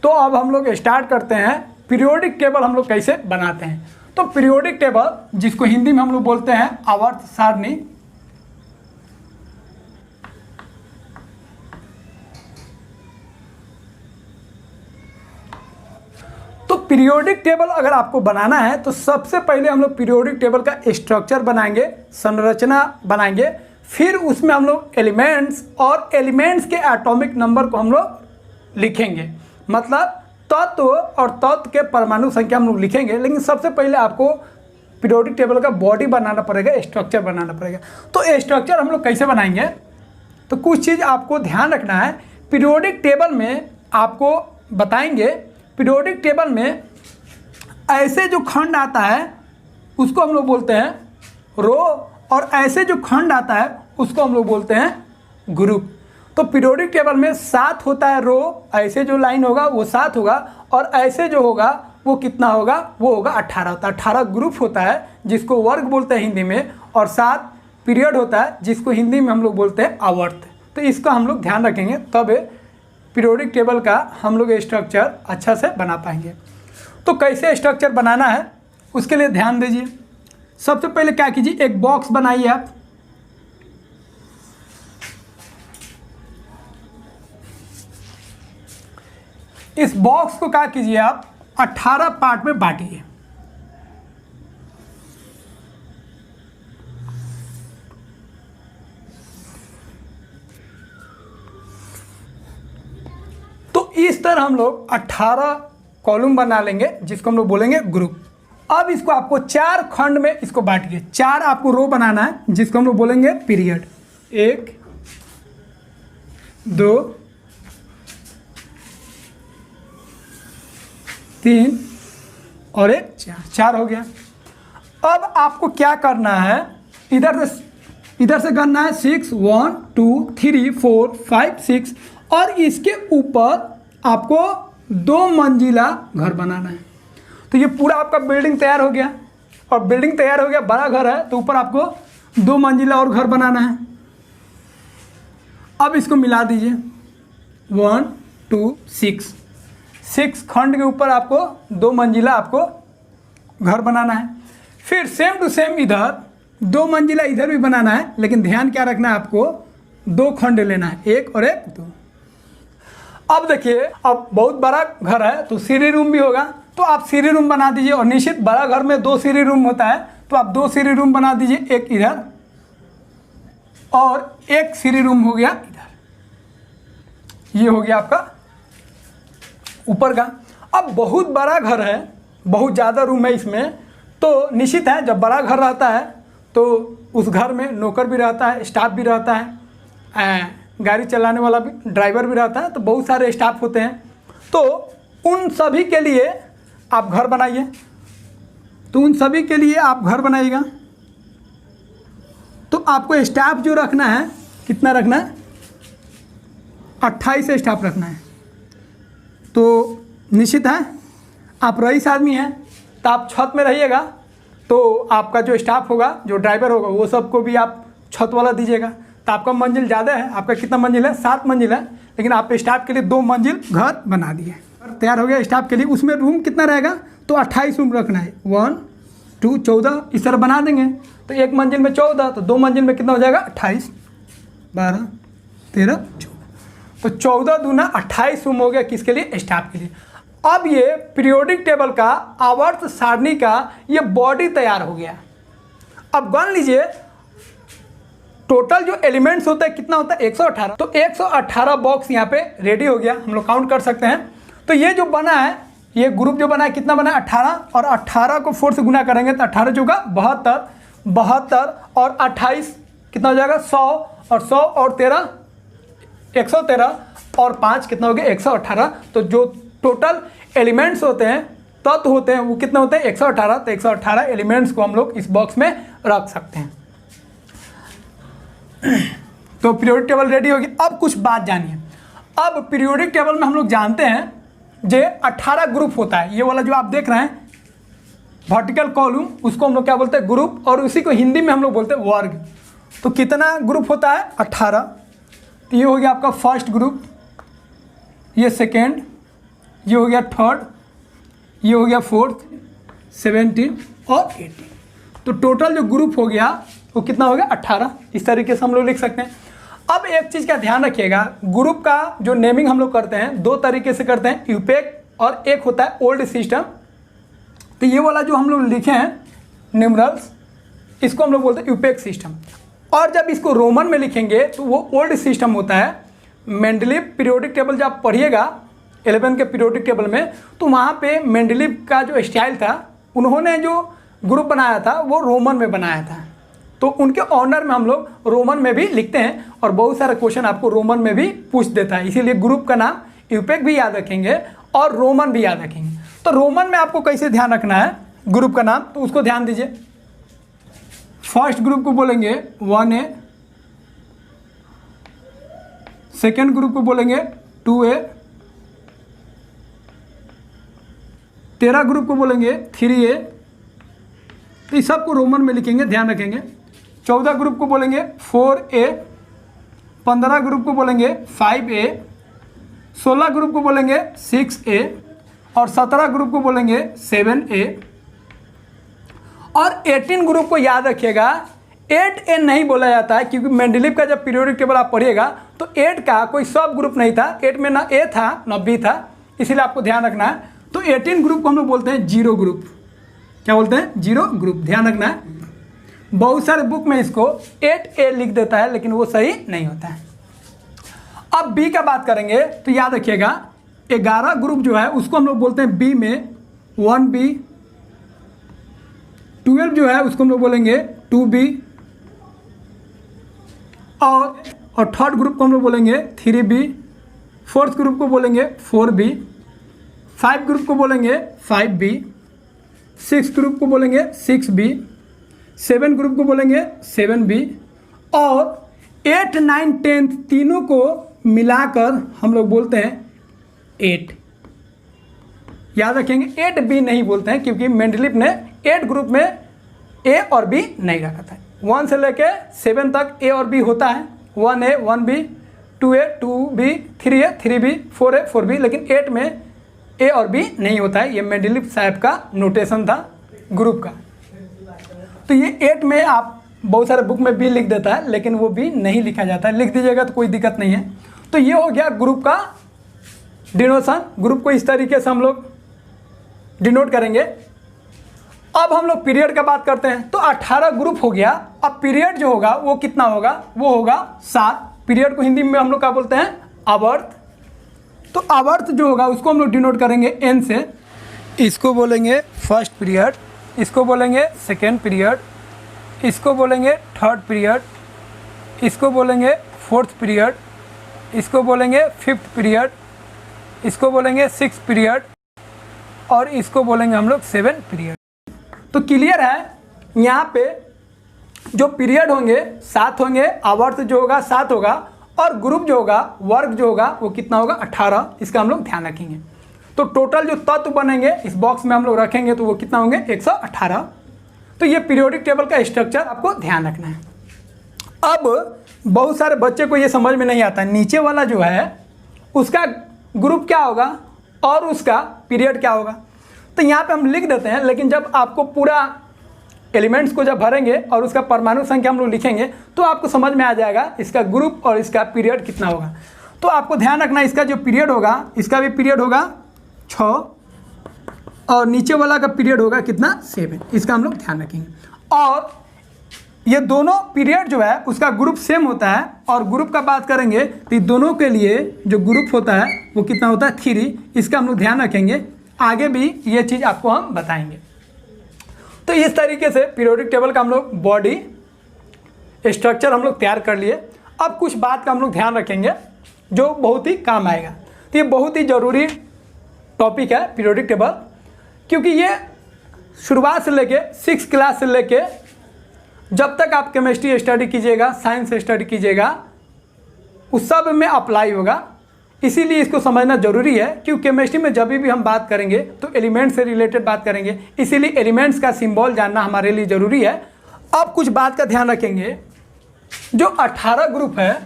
तो अब हम लोग स्टार्ट करते हैं पीरियोडिक टेबल हम लोग कैसे बनाते हैं। तो पीरियोडिक टेबल जिसको हिंदी में हम लोग बोलते हैं आवर्त सारणी। तो पीरियोडिक टेबल अगर आपको बनाना है तो सबसे पहले हम लोग पीरियोडिक टेबल का स्ट्रक्चर बनाएंगे, संरचना बनाएंगे, फिर उसमें हम लोग एलिमेंट्स और एलिमेंट्स के एटॉमिक नंबर को हम लोग लिखेंगे, मतलब तत्व और तत्व के परमाणु संख्या हम लोग लिखेंगे। लेकिन सबसे पहले आपको पीरियोडिक टेबल का बॉडी बनाना पड़ेगा, स्ट्रक्चर बनाना पड़ेगा। तो स्ट्रक्चर हम लोग कैसे बनाएंगे, तो कुछ चीज़ आपको ध्यान रखना है। पीरियोडिक टेबल में आपको बताएंगे, पीरियोडिक टेबल में ऐसे जो खंड आता है उसको हम लोग बोलते हैं रो, और ऐसे जो खंड आता है उसको हम लोग बोलते हैं ग्रुप। तो पीरियोडिक टेबल में 7 होता है रो, ऐसे जो लाइन होगा वो 7 होगा, और ऐसे जो होगा वो कितना होगा, वो होगा 18 होता है। 18 ग्रुप होता है जिसको वर्ग बोलते हैं हिंदी में, और 7 पीरियड होता है जिसको हिंदी में हम लोग बोलते हैं आवर्त। तो इसका हम लोग ध्यान रखेंगे, तब पीरियोडिक टेबल का हम लोग स्ट्रक्चर अच्छा से बना पाएंगे। तो कैसे स्ट्रक्चर बनाना है उसके लिए ध्यान दीजिए। सबसे पहले क्या कीजिए, एक बॉक्स बनाइए आप। इस बॉक्स को क्या कीजिए आप 18 पार्ट में बांटिए। तो इस तरह हम लोग 18 कॉलम बना लेंगे जिसको हम लोग बोलेंगे ग्रुप। अब इसको आपको 4 खंड में इसको बांटिए। 4 आपको रो बनाना है जिसको हम लोग बोलेंगे पीरियड। 1 2 3 और 1 4 हो गया। अब आपको क्या करना है, इधर से करना है 6 1 2 3 4 5 6, और इसके ऊपर आपको 2 मंजिला घर बनाना है। तो ये पूरा आपका बिल्डिंग तैयार हो गया, और बिल्डिंग तैयार हो गया, बड़ा घर है तो ऊपर आपको 2 मंजिला और घर बनाना है। अब इसको मिला दीजिए 1 2 6 खंड के ऊपर आपको 2 मंजिला आपको घर बनाना है। फिर सेम टू सेम इधर 2 मंजिला इधर भी बनाना है, लेकिन ध्यान क्या रखना है, आपको 2 खंड लेना है, 1 और 1 2। अब देखिए, अब बहुत बड़ा घर है तो सीढ़ी रूम भी होगा, तो आप सीढ़ी रूम बना दीजिए। और निश्चित बड़ा घर में 2 सीढ़ी रूम होता है, तो आप 2 सीढ़ी रूम बना दीजिए, एक इधर और एक सीढ़ी रूम हो गया इधर। ये हो गया आपका ऊपर का। अब बहुत बड़ा घर है, बहुत ज़्यादा रूम है इसमें, तो निश्चित है जब बड़ा घर रहता है तो उस घर में नौकर भी रहता है, स्टाफ भी रहता है, गाड़ी चलाने वाला भी, ड्राइवर भी रहता है, तो बहुत सारे स्टाफ होते हैं। तो उन सभी के लिए आप घर बनाइए। तो उन सभी के लिए आप घर बनाइएगा। तो आपको स्टाफ जो रखना है, कितना रखना है, 28 स्टाफ रखना है। तो निश्चित है आप रईस आदमी हैं तो आप छत में रहिएगा, तो आपका जो स्टाफ होगा, जो ड्राइवर होगा, वो सबको भी आप छत वाला दीजिएगा। तो आपका मंजिल ज़्यादा है, आपका कितना मंजिल है, 7 मंजिल है, लेकिन आप स्टाफ के लिए 2 मंजिल घर बना दिए। तैयार हो गया स्टाफ के लिए। उसमें रूम कितना रहेगा, तो 28 रूम रखना है। 1 2 14 इस तरह बना देंगे। तो 1 मंजिल में 14, तो 2 मंजिल में कितना हो जाएगा, 28 12 13 14। तो 14 दूना 28 रूम हो गया, किसके लिए, स्टाफ के लिए। अब ये पीरियोडिक टेबल का आवर्त सारणी का ये बॉडी तैयार हो गया। अब गण लीजिए टोटल जो एलिमेंट्स होता है कितना होता है, 118। तो 118 बॉक्स यहाँ पे रेडी हो गया, हम लोग काउंट कर सकते हैं। तो ये जो बना है, ये ग्रुप जो बना है, कितना बना है, 18, और 18 को 4 से गुना करेंगे तो 18 चौका 72, 72 और 28 कितना हो जाएगा, 100, और 100 और 13 113, और 5 कितना हो गया, 118। तो जो टोटल एलिमेंट्स होते हैं, तत्व होते हैं, वो कितने होते हैं, 118। तो 118 एलिमेंट्स को हम लोग इस बॉक्स में रख सकते हैं। तो पीरियोडिक टेबल रेडी होगी। अब कुछ बात जानिए। अब पीरियोडिक टेबल में हम लोग जानते हैं जे 18 ग्रुप होता है। ये वाला जो आप देख रहे हैं वर्टिकल कॉलम, उसको हम लोग क्या बोलते हैं, ग्रुप, और उसी को हिंदी में हम लोग बोलते हैं वर्ग। तो कितना ग्रुप होता है, 18। तो ये हो गया आपका फर्स्ट ग्रुप, ये सेकेंड, ये हो गया थर्ड, ये हो गया फोर्थ, 17 और 18। तो टोटल जो ग्रुप हो गया वो कितना हो गया 18। इस तरीके से हम लोग लिख सकते हैं। अब एक चीज़ का ध्यान रखिएगा, ग्रुप का जो नेमिंग हम लोग करते हैं दो तरीके से करते हैं, यूपेक और एक होता है ओल्ड सिस्टम। तो ये वाला जो हम लोग लिखे हैं न्यूमरल्स, इसको हम लोग बोलते हैं यूपेक सिस्टम। और जब इसको रोमन में लिखेंगे तो वो ओल्ड सिस्टम होता है। मेंडलीव पीरियोडिक टेबल जब आप पढ़िएगा 11 के पीरियोडिक टेबल में, तो वहाँ पे मेंडलीव का जो स्टाइल था, उन्होंने जो ग्रुप बनाया था वो रोमन में बनाया था। तो उनके ऑनर में हम लोग रोमन में भी लिखते हैं और बहुत सारे क्वेश्चन आपको रोमन में भी पूछ देता है। इसीलिए ग्रुप का नाम यूपेक भी याद रखेंगे और रोमन भी याद रखेंगे। तो रोमन में आपको कैसे ध्यान रखना है ग्रुप का नाम, तो उसको ध्यान दीजिए। फर्स्ट ग्रुप को बोलेंगे 1A, सेकेंड ग्रुप को बोलेंगे 2A, तेरा ग्रुप को बोलेंगे 3A। तो इस सबको रोमन में लिखेंगे, ध्यान रखेंगे। 14 ग्रुप को बोलेंगे 4A, 15 ग्रुप को बोलेंगे 5A, 16 ग्रुप को बोलेंगे 6A और 17 ग्रुप को बोलेंगे 7A। और 18 ग्रुप को याद रखिएगा 8A नहीं बोला जाता है, क्योंकि मेंडलीव का जब पीरियोडिक टेबल आप पढ़िएगा तो 8 का कोई सब ग्रुप नहीं था। 8 में ना A था ना B था, इसीलिए आपको ध्यान रखना है। तो 18 ग्रुप को हम लोग बोलते हैं जीरो ग्रुप। क्या बोलते हैं? Zero group. ध्यान रखना है, बहुत सारे बुक में इसको 8A लिख देता है, लेकिन वो सही नहीं होता है। अब B का बात करेंगे तो याद रखिएगा 11 ग्रुप जो है उसको हम लोग बोलते हैं B में 1B। 12 जो है उसको हम लोग बोलेंगे 2B और थर्ड ग्रुप को हम लोग बोलेंगे 3B। फोर्थ ग्रुप को बोलेंगे 4B। 5 ग्रुप को बोलेंगे 5B। 6 ग्रुप को बोलेंगे 6B। 7 ग्रुप को बोलेंगे 7B और 8, 9, 10 तीनों को मिलाकर हम लोग बोलते हैं 8। याद रखेंगे 8B नहीं बोलते हैं, क्योंकि मेंडलीव ने 8 ग्रुप में A और B नहीं रखा था। 1 से लेके 7 तक A और B होता है, 1A 1B, 2A 2B, 3A 3B, 4A 4B, लेकिन 8 में A और B नहीं होता है। ये मेंडलीव साहब का नोटेशन था ग्रुप का। तो ये 8 में आप बहुत सारे बुक में B लिख देता है, लेकिन वो B नहीं लिखा जाता है। लिख दीजिएगा तो कोई दिक्कत नहीं है। तो ये हो गया ग्रुप का डिनोशन। ग्रुप को इस तरीके से हम लोग डिनोट करेंगे। अब हम लोग पीरियड का बात करते हैं। तो 18 ग्रुप हो गया। अब पीरियड जो होगा वो कितना होगा? वो होगा 7। पीरियड को हिंदी में हम लोग क्या बोलते हैं? आवर्त। तो आवर्त जो होगा उसको हम लोग डिनोट करेंगे N से। इसको बोलेंगे फर्स्ट पीरियड, इसको बोलेंगे सेकेंड पीरियड, इसको बोलेंगे थर्ड पीरियड, इसको बोलेंगे फोर्थ पीरियड, इसको बोलेंगे फिफ्थ पीरियड, इसको बोलेंगे सिक्स पीरियड और इसको बोलेंगे हम लोग 7 पीरियड। तो क्लियर है, यहाँ पे जो पीरियड होंगे 7 होंगे, आवर्त जो होगा 7 होगा और ग्रुप जो होगा, वर्ग जो होगा वो कितना होगा? 18। इसका हम लोग ध्यान रखेंगे। तो टोटल जो तत्व बनेंगे इस बॉक्स में हम लोग रखेंगे तो वो कितना होंगे? 118। तो ये पीरियोडिक टेबल का स्ट्रक्चर आपको ध्यान रखना है। अब बहुत सारे बच्चे को ये समझ में नहीं आता, नीचे वाला जो है उसका ग्रुप क्या होगा और उसका पीरियड क्या होगा। तो यहाँ पे हम लिख देते हैं, लेकिन जब आपको पूरा एलिमेंट्स को जब भरेंगे और उसका परमाणु संख्या हम लोग लिखेंगे तो आपको समझ में आ जाएगा इसका ग्रुप और इसका पीरियड कितना होगा। तो आपको ध्यान रखना, इसका जो पीरियड होगा इसका भी पीरियड होगा 6 और नीचे वाला का पीरियड होगा कितना? 7। इसका हम लोग ध्यान रखेंगे। और ये दोनों पीरियड जो है उसका ग्रुप सेम होता है। और ग्रुप का बात करेंगे तो दोनों के लिए जो ग्रुप होता है वो कितना होता है? 3। इसका हम लोग ध्यान रखेंगे, आगे भी ये चीज़ आपको हम बताएंगे। तो इस तरीके से पीरियोडिक टेबल का हम लोग बॉडी स्ट्रक्चर हम लोग तैयार कर लिए। अब कुछ बात का हम लोग ध्यान रखेंगे जो बहुत ही काम आएगा। तो ये बहुत ही ज़रूरी टॉपिक है पीरियोडिक टेबल, क्योंकि ये शुरुआत से लेके 6 क्लास से लेके जब तक आप केमिस्ट्री स्टडी कीजिएगा, साइंस स्टडी कीजिएगा, उस सब में अप्लाई होगा। इसीलिए इसको समझना जरूरी है, क्योंकि केमिस्ट्री में जब भी हम बात करेंगे तो एलिमेंट से रिलेटेड बात करेंगे, इसीलिए एलिमेंट्स का सिंबल जानना हमारे लिए ज़रूरी है। अब कुछ बात का ध्यान रखेंगे, जो 18 ग्रुप है,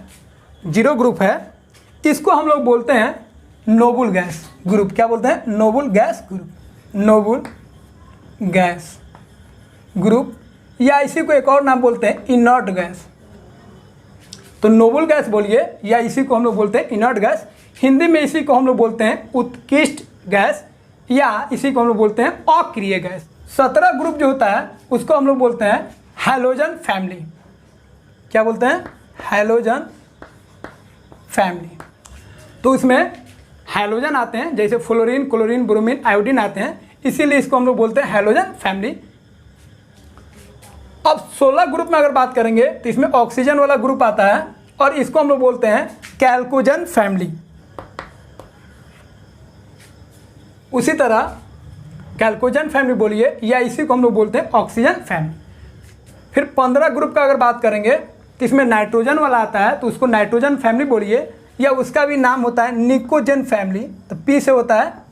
0 ग्रुप है, इसको हम लोग बोलते हैं नोबल गैस ग्रुप। क्या बोलते हैं? Noble gas group, noble gas group, या इसी को एक और नाम बोलते हैं इनर्ट गैस। तो नोबल गैस बोलिए, या इसी को हम लोग बोलते हैं इनर्ट गैस। हिंदी में इसी को हम लोग बोलते हैं उत्कृष्ट गैस, या इसी को हम लोग बोलते हैं अक्रिय गैस। 17 ग्रुप जो होता है उसको हम लोग बोलते हैं हैलोजन फैमिली। क्या बोलते हैं? Halogen family. तो इसमें हैलोजन आते हैं, जैसे फ्लोरीन, क्लोरीन, ब्रोमीन, आयोडीन आते हैं, इसीलिए इसको हम लोग बोलते हैं हैलोजन फैमिली। अब 16 ग्रुप में अगर बात करेंगे तो इसमें ऑक्सीजन वाला ग्रुप आता है और इसको हम लोग बोलते हैं कैल्कोजन फैमिली। उसी तरह कैल्कोजन फैमिली बोलिए, या इसी को हम लोग बोलते हैं ऑक्सीजन फैमिली। फिर 15 ग्रुप का अगर बात करेंगे तो इसमें नाइट्रोजन वाला आता है, तो उसको नाइट्रोजन फैमिली बोलिए, या उसका भी नाम होता है निकोजन फैमिली, तो पी से होता है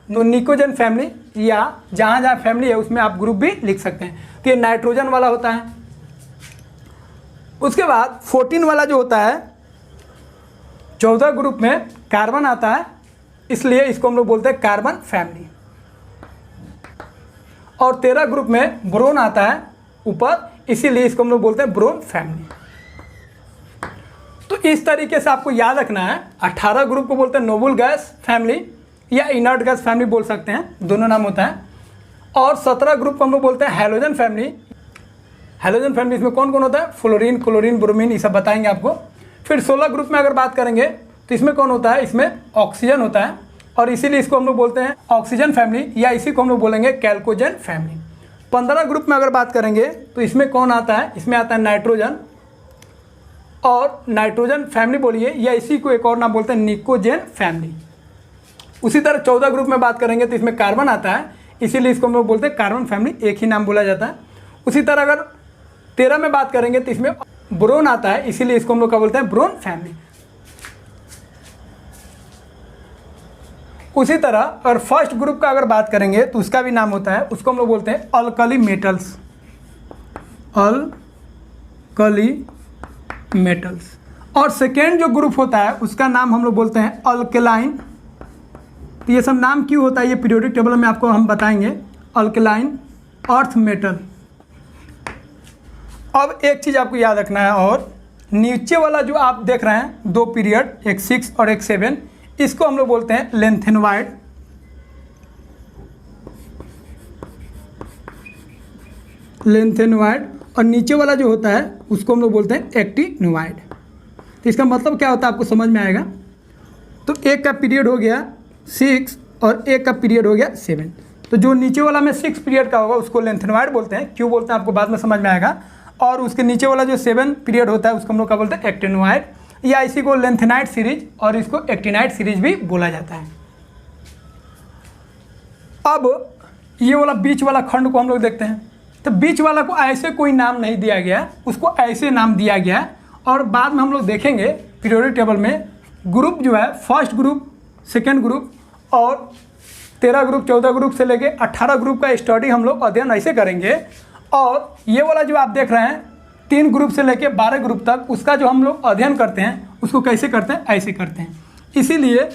तो निकोजन फैमिली, या जहाँ जहाँ फैमिली है उसमें आप ग्रुप भी लिख सकते हैं। तो ये नाइट्रोजन वाला होता है। उसके बाद 14 वाला जो होता है, 14 ग्रुप में कार्बन आता है, इसलिए इसको हम लोग बोलते हैं कार्बन फैमिली। और 13 ग्रुप में बोरोन आता है ऊपर, इसीलिए इसको हम लोग बोलते हैं बोरोन फैमिली। तो इस तरीके से आपको याद रखना है। 18 ग्रुप को बोलते हैं नोबल गैस फैमिली, या इनर्ट गैस फैमिली बोल सकते हैं, दोनों नाम होता है। और 17 ग्रुप को हम लोग बोलते हैं हैलोजन फैमिली। हैलोजन फैमिली इसमें कौन कौन होता है? फ्लोरीन, क्लोरीन, ब्रोमीन, ये सब बताएंगे आपको। फिर 16 ग्रुप में अगर बात करेंगे तो इसमें कौन होता है? इसमें ऑक्सीजन होता है, और इसीलिए इसको हम लोग बोलते हैं ऑक्सीजन फैमिली, या इसी को हम लोग बोलेंगे कैल्कोजन फैमिली। 15 ग्रुप में अगर बात करेंगे तो इसमें कौन आता है? इसमें आता है नाइट्रोजन, और नाइट्रोजन फैमिली बोलिए, या इसी को एक और नाम बोलते हैं निकोजन फैमिली। उसी तरह 14 ग्रुप में बात करेंगे तो इसमें कार्बन आता है, इसीलिए इसको हम लोग बोलते हैं कार्बन फैमिली, एक ही नाम बोला जाता है। उसी तरह अगर 13 में बात करेंगे तो इसमें बोरोन आता है, इसीलिए इसको हम लोग क्या बोलते हैं? Boron family. उसी तरह अगर फर्स्ट ग्रुप का अगर बात करेंगे तो उसका भी नाम होता है, उसको हम लोग बोलते हैं अल्कली मेटल्स, अल्कली मेटल्स। और सेकेंड जो ग्रुप होता है उसका नाम हम लोग बोलते हैं अल्कलाइन। तो ये सब नाम क्यों होता है ये पीरियोडिक टेबल में आपको हम बताएंगे। Alkaline earth metal. अब एक चीज़ आपको याद रखना है, और नीचे वाला जो आप देख रहे हैं 2 पीरियड, एक 6 और एक 7, इसको हम लोग बोलते हैं लेंथेनोइड। लेंथेनोइड। और नीचे वाला जो होता है उसको हम लोग बोलते हैं एक्टिनोइड। तो इसका मतलब क्या होता है आपको समझ में आएगा। तो एक का पीरियड हो गया 6 और एक का पीरियड हो गया 7। तो जो नीचे वाला में 6 पीरियड का होगा उसको लेंथेनोइड बोलते हैं। क्यों बोलते हैं आपको बाद में समझ में आएगा। और उसके नीचे वाला जो 7 पीरियड होता है उसको हम लोग क्या बोलते हैं? एक्टिनोइड, या इसी को लेंथेनाइड सीरीज और इसको एक्टिनाइड सीरीज भी बोला जाता है। अब ये वाला बीच वाला खंड को हम लोग देखते हैं। तो बीच वाला को ऐसे कोई नाम नहीं दिया गया, उसको ऐसे नाम दिया गया। और बाद में हम लोग देखेंगे पीरियोडिक टेबल में ग्रुप जो है, फर्स्ट ग्रुप, सेकेंड ग्रुप और 13 ग्रुप, 14 ग्रुप से लेके 18 ग्रुप का स्टडी हम लोग अध्ययन ऐसे करेंगे। और ये वाला जो आप देख रहे हैं 3 ग्रुप से लेके 12 ग्रुप तक, उसका जो हम लोग अध्ययन करते हैं उसको कैसे करते हैं? ऐसे करते हैं। इसीलिए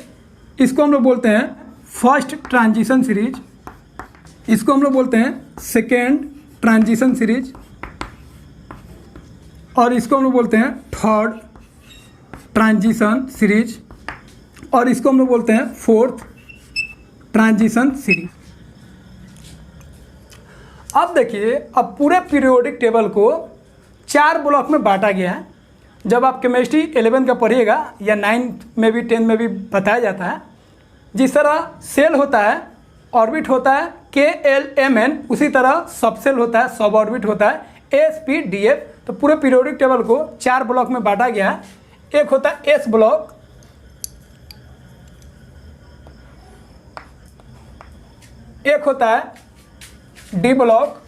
इसको हम लोग बोलते हैं फर्स्ट ट्रांजिशन सीरीज, इसको हम लोग बोलते हैं सेकेंड ट्रांजिशन सीरीज, और इसको हम लोग बोलते हैं थर्ड ट्रांजिशन सीरीज, और इसको हम लोग बोलते हैं फोर्थ ट्रांजिशन सीरीज। अब देखिए, अब पूरे पीरियोडिक टेबल को 4 ब्लॉक में बांटा गया है। जब आप केमिस्ट्री 11 का पढ़िएगा या 9 में भी 10 में भी बताया जाता है, जिस तरह सेल होता है, ऑर्बिट होता है KLMN, उसी तरह सब सेल होता है, सब ऑर्बिट होता है SPDF। तो पूरे पीरियोडिक टेबल को 4 ब्लॉक में बांटा गया है। एक होता है S ब्लॉक, एक होता है D ब्लॉक,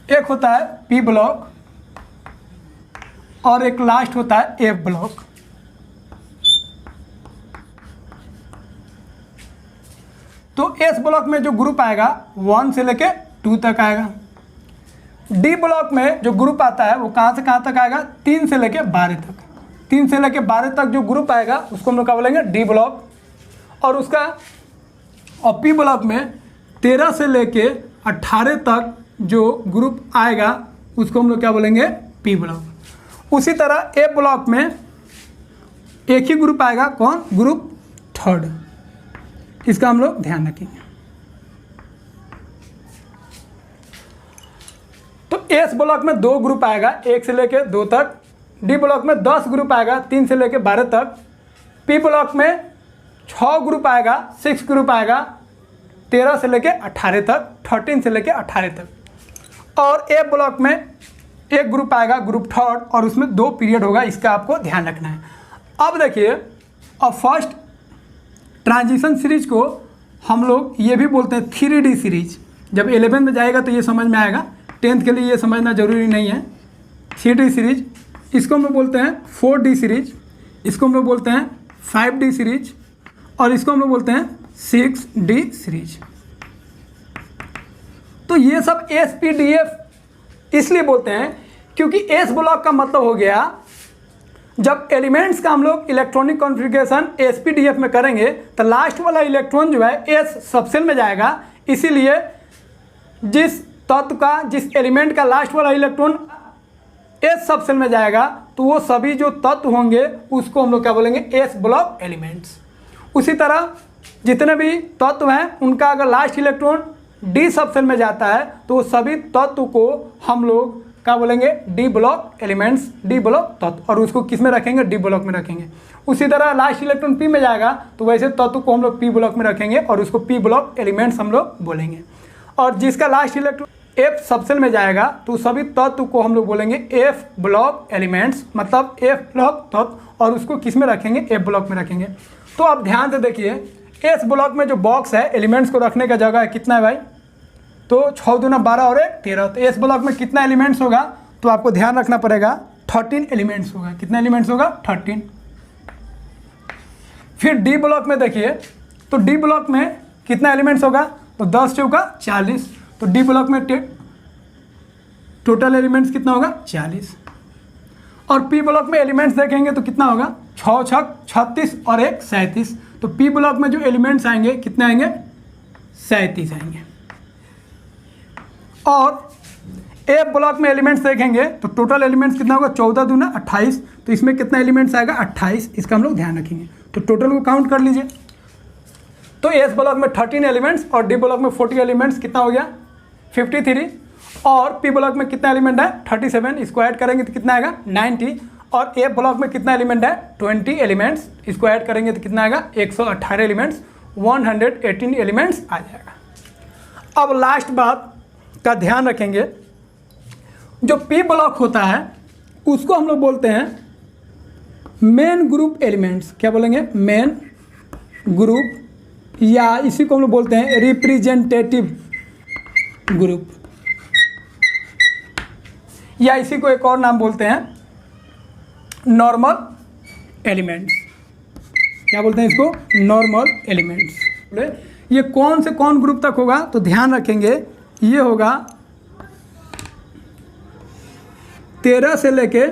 एक होता है P ब्लॉक, और एक लास्ट होता है F ब्लॉक। तो S ब्लॉक में जो ग्रुप आएगा 1 से लेके 2 तक आएगा। D ब्लॉक में जो ग्रुप आता है वो कहाँ से कहाँ तक आएगा? 3 से लेके 12 तक। 3 से लेकर 12 तक जो ग्रुप आएगा उसको हम लोग क्या बोलेंगे, डी ब्लॉक। और उसका और पी ब्लॉक में 13 से लेके 18 तक जो ग्रुप आएगा उसको हम लोग क्या बोलेंगे, पी ब्लॉक। उसी तरह ए ब्लॉक में एक ही ग्रुप आएगा, कौन, ग्रुप थर्ड। इसका हम लोग ध्यान रखेंगे। तो एस ब्लॉक में 2 ग्रुप आएगा, 1 से लेके 2 तक। डी ब्लॉक में 10 ग्रुप आएगा, 3 से लेके 12 तक। पी ब्लॉक में 6 ग्रुप आएगा, 6 ग्रुप आएगा 13 से लेके 18 तक, 13 से लेके 18 तक। और ए ब्लॉक में एक ग्रुप आएगा, ग्रुप थर्ड, और उसमें 2 पीरियड होगा, इसका आपको ध्यान रखना है। अब देखिए, अब फर्स्ट ट्रांजिशन सीरीज को हम लोग ये भी बोलते हैं 3D सीरीज। जब 11 में जाएगा तो ये समझ में आएगा, 10th के लिए ये समझना जरूरी नहीं है। 3D सीरीज, इसको हम लोग बोलते हैं 4D सीरीज, इसको हम लोग बोलते हैं 5D सीरीज, और इसको हम लोग बोलते हैं 6D सीरीज। तो ये सब SPDF इसलिए बोलते हैं क्योंकि एस ब्लॉक का मतलब हो गया, जब एलिमेंट्स का हम लोग इलेक्ट्रॉनिक कॉन्फ़िगरेशन SPDF में करेंगे तो लास्ट वाला इलेक्ट्रॉन जो है एस सबसेल में जाएगा। इसीलिए जिस तत्व का, जिस एलिमेंट का लास्ट वाला इलेक्ट्रॉन एस सबसेल में जाएगा तो वो सभी जो तत्व होंगे उसको हम लोग क्या बोलेंगे, एस ब्लॉक एलिमेंट्स। उसी तरह जितने भी तत्व हैं उनका अगर लास्ट इलेक्ट्रॉन डी सबसेल में जाता है तो वो सभी तत्व को हम लोग क्या बोलेंगे, D block elements, D block तत्व। और उसको किस में रखेंगे, डी ब्लॉक में रखेंगे। उसी तरह लास्ट इलेक्ट्रॉन पी में जाएगा तो वैसे तत्व को हम लोग पी ब्लॉक में रखेंगे और उसको पी ब्लॉक एलिमेंट्स हम लोग बोलेंगे। और जिसका लास्ट इलेक्ट्रॉन एफ सबसेल में जाएगा तो सभी तत्व को हम लोग बोलेंगे एफ ब्लॉक एलिमेंट्स, मतलब एफ ब्लॉक तत्व, और उसको किस में रखेंगे, एफ ब्लॉक में रखेंगे। तो आप ध्यान से देखिए, एस ब्लॉक में जो बॉक्स है एलिमेंट्स को रखने का जगह है कितना है भाई, तो 6 दूना 12 और 1 13। तो एस ब्लॉक में कितना एलिमेंट्स होगा, तो आपको ध्यान रखना पड़ेगा 13 एलिमेंट्स होगा। कितना एलिमेंट्स होगा, 13। फिर डी ब्लॉक में देखिए, तो डी ब्लॉक में कितना एलिमेंट्स होगा, तो 10 चौका 40। तो डी ब्लॉक में टोटल एलिमेंट्स कितना होगा, 40। और पी ब्लॉक में एलिमेंट्स देखेंगे तो कितना होगा, 6 छक 36 और 1 37। तो पी ब्लॉक में जो एलिमेंट्स आएंगे कितने आएंगे, 37 आएंगे। और ए ब्लॉक में एलिमेंट्स देखेंगे तो टोटल एलिमेंट्स कितना होगा, 14 दूना 28। तो इसमें कितना एलिमेंट्स आएगा, 28। इसका हम लोग ध्यान रखेंगे। तो टोटल को काउंट कर लीजिए। तो एस ब्लॉक में 13 एलिमेंट्स और डी ब्लॉक में 40 एलिमेंट्स, कितना हो गया, 53। और पी ब्लॉक में कितना एलिमेंट है, 37। इसको ऐड करेंगे तो कितना आएगा, 90। और ए ब्लॉक में कितना एलिमेंट है, 20 एलिमेंट्स। इसको ऐड करेंगे तो कितना आएगा, 118 एलिमेंट्स, 118 एलिमेंट्स आ जाएगा। अब लास्ट बात का ध्यान रखेंगे, जो पी ब्लॉक होता है उसको हम लोग बोलते हैं मेन ग्रुप एलिमेंट्स। क्या बोलेंगे, मेन ग्रुप, या इसी को हम लोग बोलते हैं रिप्रेजेंटेटिव ग्रुप, या इसी को एक और नाम बोलते हैं नॉर्मल एलिमेंट्स। क्या बोलते हैं इसको, नॉर्मल एलिमेंट्स। ये कौन से कौन ग्रुप तक होगा, तो ध्यान रखेंगे ये होगा 13 से लेके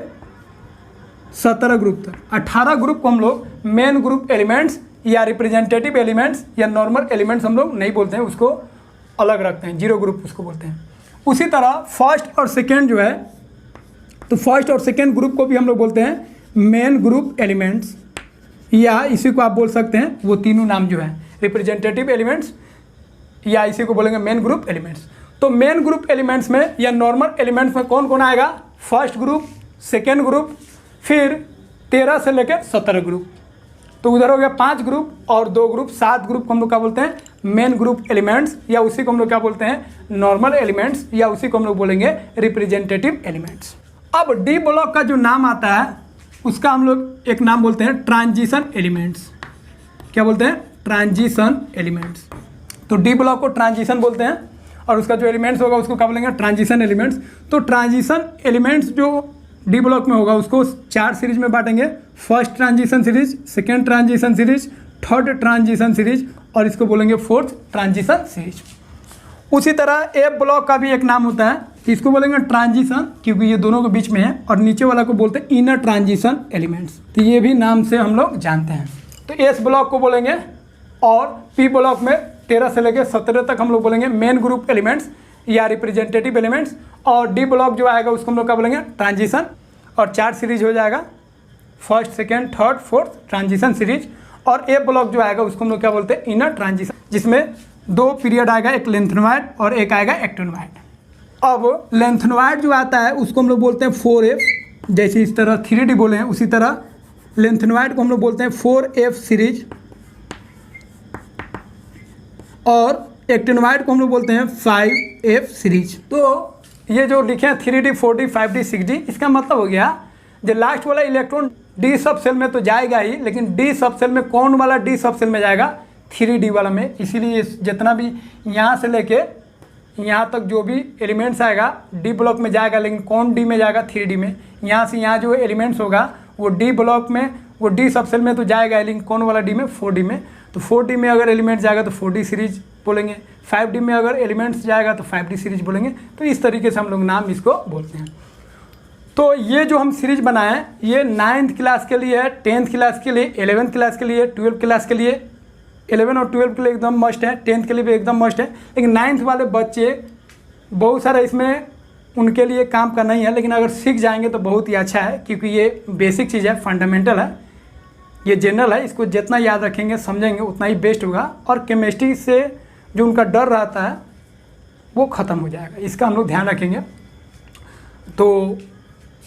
17 ग्रुप तक। 18 ग्रुप को हम लोग मेन ग्रुप एलिमेंट्स या रिप्रेजेंटेटिव एलिमेंट्स या नॉर्मल एलिमेंट्स हम लोग नहीं बोलते हैं, उसको अलग रखते हैं, 0 ग्रुप उसको बोलते हैं। उसी तरह फर्स्ट और सेकेंड जो है, तो फर्स्ट और सेकेंड ग्रुप को भी हम लोग बोलते हैं मेन ग्रुप एलिमेंट्स, या इसी को आप बोल सकते हैं, वो तीनों नाम जो है रिप्रेजेंटेटिव एलिमेंट्स या इसी को बोलेंगे मेन ग्रुप एलिमेंट्स। तो मेन ग्रुप एलिमेंट्स में या नॉर्मल एलिमेंट्स में कौन कौन आएगा, फर्स्ट ग्रुप, सेकेंड ग्रुप, फिर 13 से लेकर 17 ग्रुप। तो उधर हो गया 5 ग्रुप और 2 ग्रुप, 7 ग्रुप को हम लोग क्या बोलते हैं, मेन ग्रुप एलिमेंट्स, या उसी को हम लोग क्या बोलते हैं, नॉर्मल एलिमेंट्स, या उसी को हम लोग बोलेंगे रिप्रेजेंटेटिव एलिमेंट्स। अब डी ब्लॉक का जो नाम आता है उसका हम लोग एक नाम बोलते हैं ट्रांजिशन एलिमेंट्स। क्या बोलते हैं, ट्रांजिशन एलिमेंट्स। तो डी ब्लॉक को ट्रांजिशन बोलते हैं और उसका जो एलिमेंट्स होगा उसको क्या बोलेंगे, ट्रांजिशन एलिमेंट्स। तो ट्रांजिशन एलिमेंट्स जो डी ब्लॉक में होगा उसको 4 सीरीज में बांटेंगे, first transition series, second transition series, third transition series, और इसको बोलेंगे फोर्थ ट्रांजिशन सीरीज। उसी तरह एफ ब्लॉक का भी एक नाम होता है, इसको बोलेंगे ट्रांजिशन, क्योंकि ये दोनों के बीच में है, और नीचे वाला को बोलते हैं इनर ट्रांजिशन एलिमेंट्स। तो ये भी नाम से हम लोग जानते हैं। तो एस ब्लॉक को बोलेंगे, और पी ब्लॉक में 13 से लेकर 17 तक हम लोग बोलेंगे मेन ग्रुप एलिमेंट्स या रिप्रेजेंटेटिव एलिमेंट्स, और डी ब्लॉक जो आएगा उसको हम लोग क्या बोलेंगे ट्रांजिशन, और 4 सीरीज हो जाएगा, first second third fourth transition series. और ए ब्लॉक जो आएगा उसको हम लोग क्या बोलते हैं इनर ट्रांजिशन, जिसमें 2 पीरियड आएगा, एक लेंथनॉइड और एक आएगा एक्टिनॉइड। अब लेंथनॉइड जो आता है उसको हम लोग बोलते हैं 4F, जैसे इस तरह 3D बोले हैं उसी तरह लेंथनॉइड को हम लोग बोलते हैं 4F सीरीज, और एक्टिनॉइड को हम लोग बोलते हैं 5F सीरीज। तो ये जो लिखे हैं 3D 4D 5D 6D, इसका मतलब हो गया जो लास्ट वाला इलेक्ट्रॉन डी सब सेल में तो जाएगा ही, लेकिन डी सब सेल में कौन वाला डी सब सेल में जाएगा 3D वाला में। इसीलिए जितना भी यहाँ से लेके यहाँ तक जो भी एलिमेंट्स आएगा डी ब्लॉक में जाएगा, लेकिन कौन डी में जाएगा 3D में। यहाँ से यहाँ जो एलिमेंट्स होगा वो डी ब्लॉक में, वो डी सब सेल में तो जाएगा, लेकिन कौन वाला डी में 4D में। तो 4D में अगर एलिमेंट जाएगा तो 4D सीरीज बोलेंगे, 5D में अगर एलिमेंट्स जाएगा तो 5D सीरीज बोलेंगे। तो इस तरीके से हम लोग नाम इसको बोलते हैं। तो ये जो हम सीरीज बनाए हैं ये 9th क्लास के लिए है, 10th क्लास के लिए, 11th क्लास के लिए, 12th क्लास के लिए, 11 और 12 के लिए एकदम मस्ट है, 10th के लिए भी एकदम मस्ट है। लेकिन 9th वाले बच्चे बहुत सारा इसमें उनके लिए काम का नहीं है, लेकिन अगर सीख जाएंगे तो बहुत ही अच्छा है, क्योंकि ये बेसिक चीज़ है, फंडामेंटल है, ये जनरल है। इसको जितना याद रखेंगे समझेंगे उतना ही बेस्ट होगा, और केमिस्ट्री से जो उनका डर रहता है वो ख़त्म हो जाएगा, इसका हम लोग ध्यान रखेंगे। तो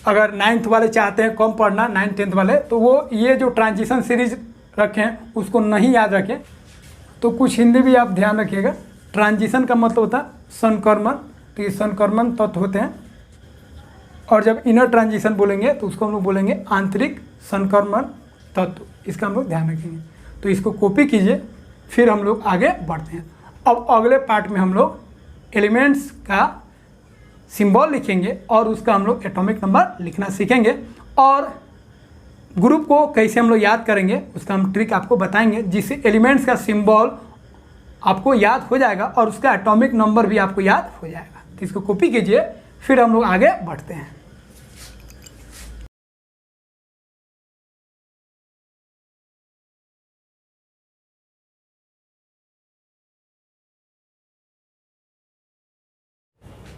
अगर 9th वाले चाहते हैं कम पढ़ना, 9th 10th वाले, तो वो ये जो ट्रांजिशन सीरीज रखें उसको नहीं याद रखें। तो कुछ हिंदी भी आप ध्यान रखिएगा। ट्रांजिशन का मतलब होता है संक्रमण, तो ये संक्रमण तत्व होते हैं, और जब इनर ट्रांजिशन बोलेंगे तो उसको हम लोग बोलेंगे आंतरिक संक्रमण तत्व, इसका हम लोग ध्यान रखेंगे। तो इसको कॉपी कीजिए, फिर हम लोग आगे बढ़ते हैं। अब अगले पार्ट में हम लोग एलिमेंट्स का सिंबल लिखेंगे और उसका हम लोग एटॉमिक नंबर लिखना सीखेंगे, और ग्रुप को कैसे हम लोग याद करेंगे उसका हम ट्रिक आपको बताएंगे, जिससे एलिमेंट्स का सिंबल आपको याद हो जाएगा और उसका एटॉमिक नंबर भी आपको याद हो जाएगा। तो इसको कॉपी कीजिए, फिर हम लोग आगे बढ़ते हैं।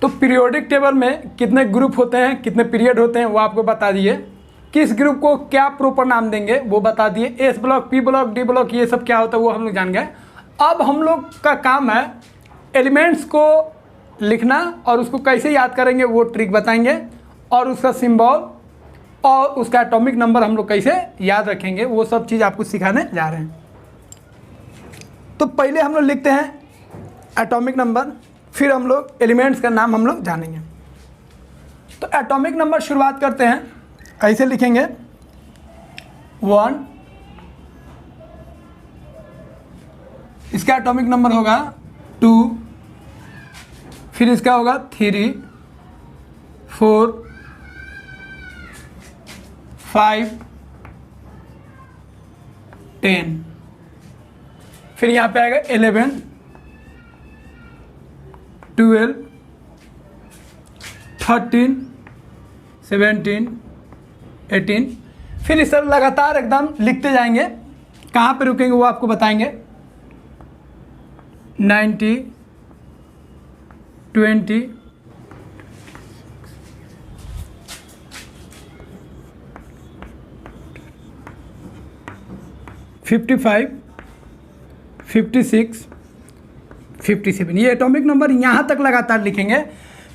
तो पीरियोडिक टेबल में कितने ग्रुप होते हैं, कितने पीरियड होते हैं वो आपको बता दिए। किस ग्रुप को क्या प्रॉपर नाम देंगे वो बता दिए। S block, P block, D block, ये सब क्या होता है वो हम लोग जान गए। अब हम लोग का काम है एलिमेंट्स को लिखना, और उसको कैसे याद करेंगे वो ट्रिक बताएंगे, और उसका सिंबल और उसका एटॉमिक नंबर हम लोग कैसे याद रखेंगे वो सब चीज़ आपको सिखाने जा रहे हैं। तो पहले हम लोग लिखते हैं एटॉमिक नंबर, फिर हम लोग एलिमेंट्स का नाम हम लोग जानेंगे। तो एटॉमिक नंबर शुरुआत करते हैं, ऐसे लिखेंगे 1, इसका एटॉमिक नंबर होगा 2, फिर इसका होगा 3, 4, 5, 10, फिर यहाँ पे आएगा 11, 12, 13, 17, 18, फिर इस तरह लगातार एकदम लिखते जाएंगे। कहाँ पे रुकेंगे वो आपको बताएंगे। 90, 20, 55, 56, 57, ये एटॉमिक नंबर यहाँ तक लगातार लिखेंगे।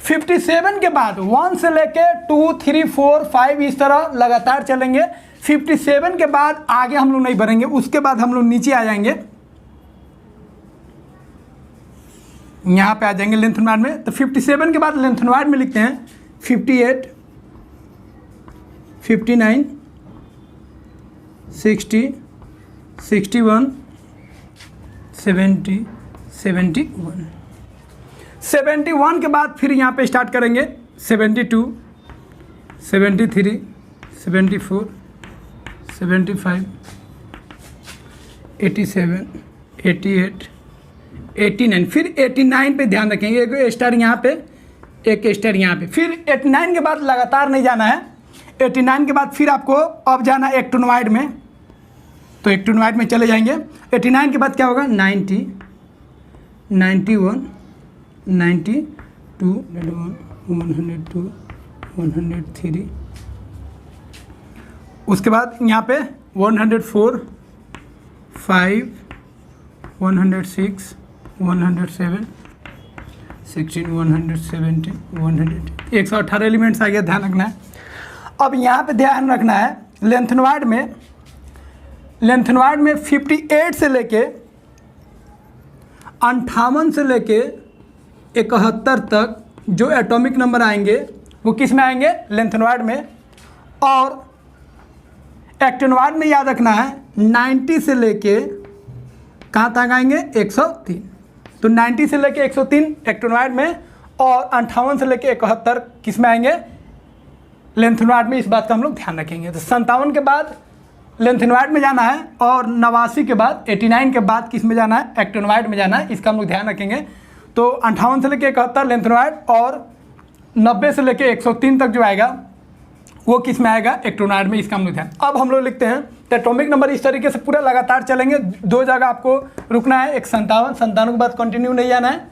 57 के बाद 1 से लेके 2, 3, 4, 5 इस तरह लगातार चलेंगे। 57 के बाद आगे हम लोग नहीं बढ़ेंगे, उसके बाद हम लोग नीचे आ जाएंगे, यहाँ पे आ जाएंगे लेंथनॉइड में। तो 57 के बाद लेंथनॉइड में लिखते हैं 58, 59, 60, 61, 70, 71। 71 के बाद फिर यहाँ पे स्टार्ट करेंगे 72, 73, 74, 75, 87, 88, 89, फिर 89 पे ध्यान रखेंगे, एक स्टार यहाँ पे, एक स्टार यहाँ पे। फिर 89 के बाद लगातार नहीं जाना है, 89 के बाद फिर आपको अब जाना है एक्टिनोइड में, तो एक्टिनोइड में चले जाएंगे। 89 के बाद क्या होगा, 90, 91, 92, 102, 103, उसके बाद यहाँ पे 104, 5, 106, 107, 16, 117, 100, 118 एलिमेंट्स आ गया, ध्यान रखना है। अब यहाँ पे ध्यान रखना है लेंथनोइड में, लेंथनोइड में 58 से लेके 58 से लेके 71 तक जो एटॉमिक नंबर आएंगे वो किस में आएंगे, लेंथनोइड में। और एक्टिनोइड में याद रखना है 90 से लेके कहाँ तक आएंगे, 103, तो 90 से लेके 103 एक्टिनोइड में, और 58 से लेके 71 किस में आएंगे, लेंथनोइड में। इस बात का हम लोग ध्यान रखेंगे। तो 57 के बाद लेंथनोइड में जाना है, और 89 के बाद 89 के बाद किस में जाना है, एक्टिनोइड में जाना है, इसका हम लोग ध्यान रखेंगे। तो 58 से लेके 71 लेंथनोइड, और 90 से लेके 103 तक जो आएगा वो किस में आएगा, एक्टिनोइड में, इसका हम लोग ध्यान। अब हम लोग लिखते हैं तो एटॉमिक नंबर इस तरीके से पूरा लगातार चलेंगे, 2 जगह आपको रुकना है, एक 57, 57 के बाद कंटिन्यू नहीं जाना है,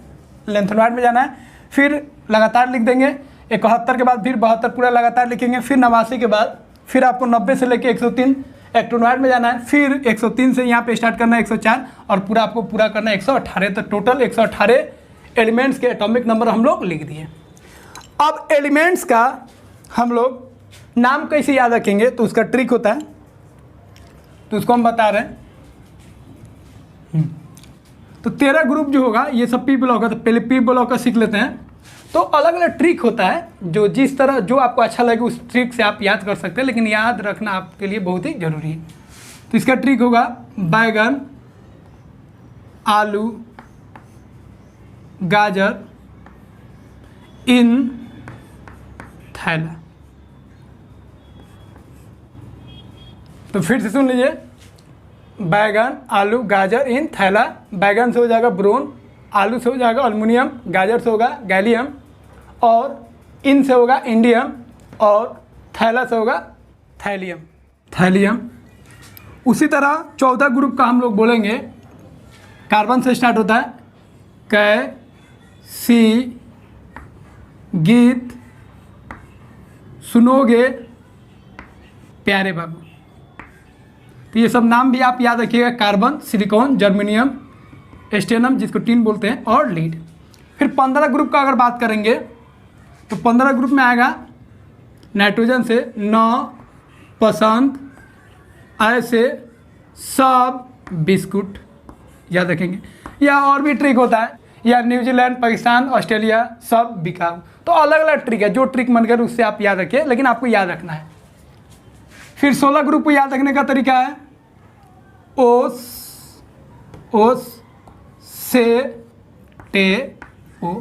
लेंथनोइड में जाना है, फिर लगातार लिख देंगे, 71 के बाद फिर 72 पूरा लगातार लिखेंगे, फिर 89 के बाद फिर आपको 90 से लेके 103 एक्टिनोइड में जाना है, फिर 103 से यहाँ पे स्टार्ट करना है 104, और पूरा आपको पूरा करना है 118, तो टोटल 118 एलिमेंट्स के एटॉमिक नंबर हम लोग लिख दिए। अब एलिमेंट्स का हम लोग नाम कैसे याद रखेंगे, तो उसका ट्रिक होता है, तो उसको हम बता रहे हैं। तो 13 ग्रुप जो होगा ये सब पी ब्लॉक है, तो पहले पी ब्लॉक का सीख लेते हैं। तो अलग अलग ट्रिक होता है, जो जिस तरह जो आपको अच्छा लगे उस ट्रिक से आप याद कर सकते हैं, लेकिन याद रखना आपके लिए बहुत ही ज़रूरी है। तो इसका ट्रिक होगा बैगन, आलू, गाजर इन थैला। तो फिर से सुन लीजिए, बैगन, आलू, गाजर इन थैला। बैगन से हो जाएगा ब्रोन, आलू से हो जाएगा एल्युमिनियम, गाजर से होगा गैलियम, और इन से होगा इंडियम, और थैला से होगा थैलियम, थैलियम। उसी तरह 14 ग्रुप का हम लोग बोलेंगे, कार्बन से स्टार्ट होता है, कै, सी, गीत, सुनोगे, प्यारे बाबू। तो ये सब नाम भी आप याद रखिएगा, कार्बन, सिलिकॉन, जर्मेनियम, स्टेनम जिसको टीन बोलते हैं, और लीड। फिर 15 ग्रुप का अगर बात करेंगे तो 15 ग्रुप में आएगा नाइट्रोजन से नौ, पसंद, ऐसे सब बिस्कुट याद रखेंगे। या और भी ट्रिक होता है, या न्यूजीलैंड, पाकिस्तान, ऑस्ट्रेलिया सब बिकाऊ। तो अलग अलग ट्रिक है, जो ट्रिक मन करे उससे आप याद रखिए, लेकिन आपको याद रखना है। फिर 16 ग्रुप को याद रखने का तरीका है, ओस, ओस से टे ओ।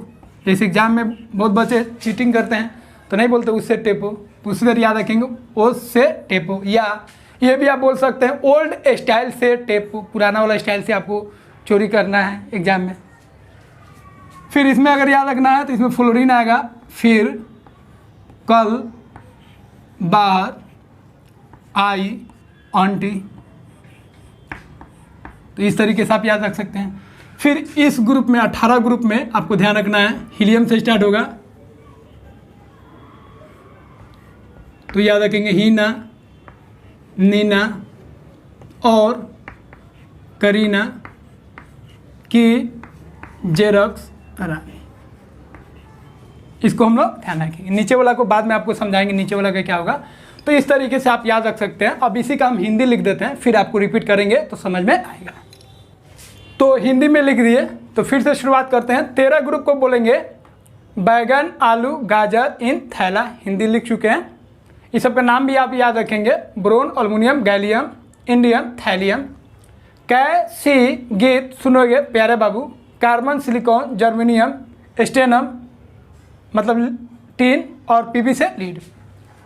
जैसे एग्जाम में बहुत बच्चे चीटिंग करते हैं तो नहीं बोलते उससे टेपो, तो उसी तरह याद रखेंगे, ओस से टेपो। या ये भी आप बोल सकते हैं ओल्ड स्टाइल से टेपो, पुराना वाला स्टाइल से आपको चोरी करना है एग्जाम में। फिर इसमें अगर याद रखना है तो इसमें फ्लोरीन आएगा, फिर कल, बाहर, आई, आंटी। तो इस तरीके से आप याद रख सकते हैं। फिर इस ग्रुप में 18 ग्रुप में आपको ध्यान रखना है, हीलियम से स्टार्ट होगा, तो याद रखेंगे हीना, नीना, और करीना, की, जेरक्स, रानी। इसको हम लोग ध्यान रखेंगे। नीचे वाला को बाद में आपको समझाएंगे नीचे वाला का क्या होगा। तो इस तरीके से आप याद रख सकते हैं। अब इसी का हम हिंदी लिख देते हैं, फिर आपको रिपीट करेंगे तो समझ में आएगा। तो हिंदी में लिख दिए, तो फिर से शुरुआत करते हैं। 13 ग्रुप को बोलेंगे बैगन, आलू, गाजर इन थैला, हिंदी लिख चुके हैं। इस सब का नाम भी आप याद रखेंगे, boron, aluminium, gallium, indium, thallium. कै, सी, गीत, सुनोगे प्यारे बाबू, कार्बन, सिलिकॉन, जर्मेनियम, स्टेनम मतलब टीन, और पीबी से लीड।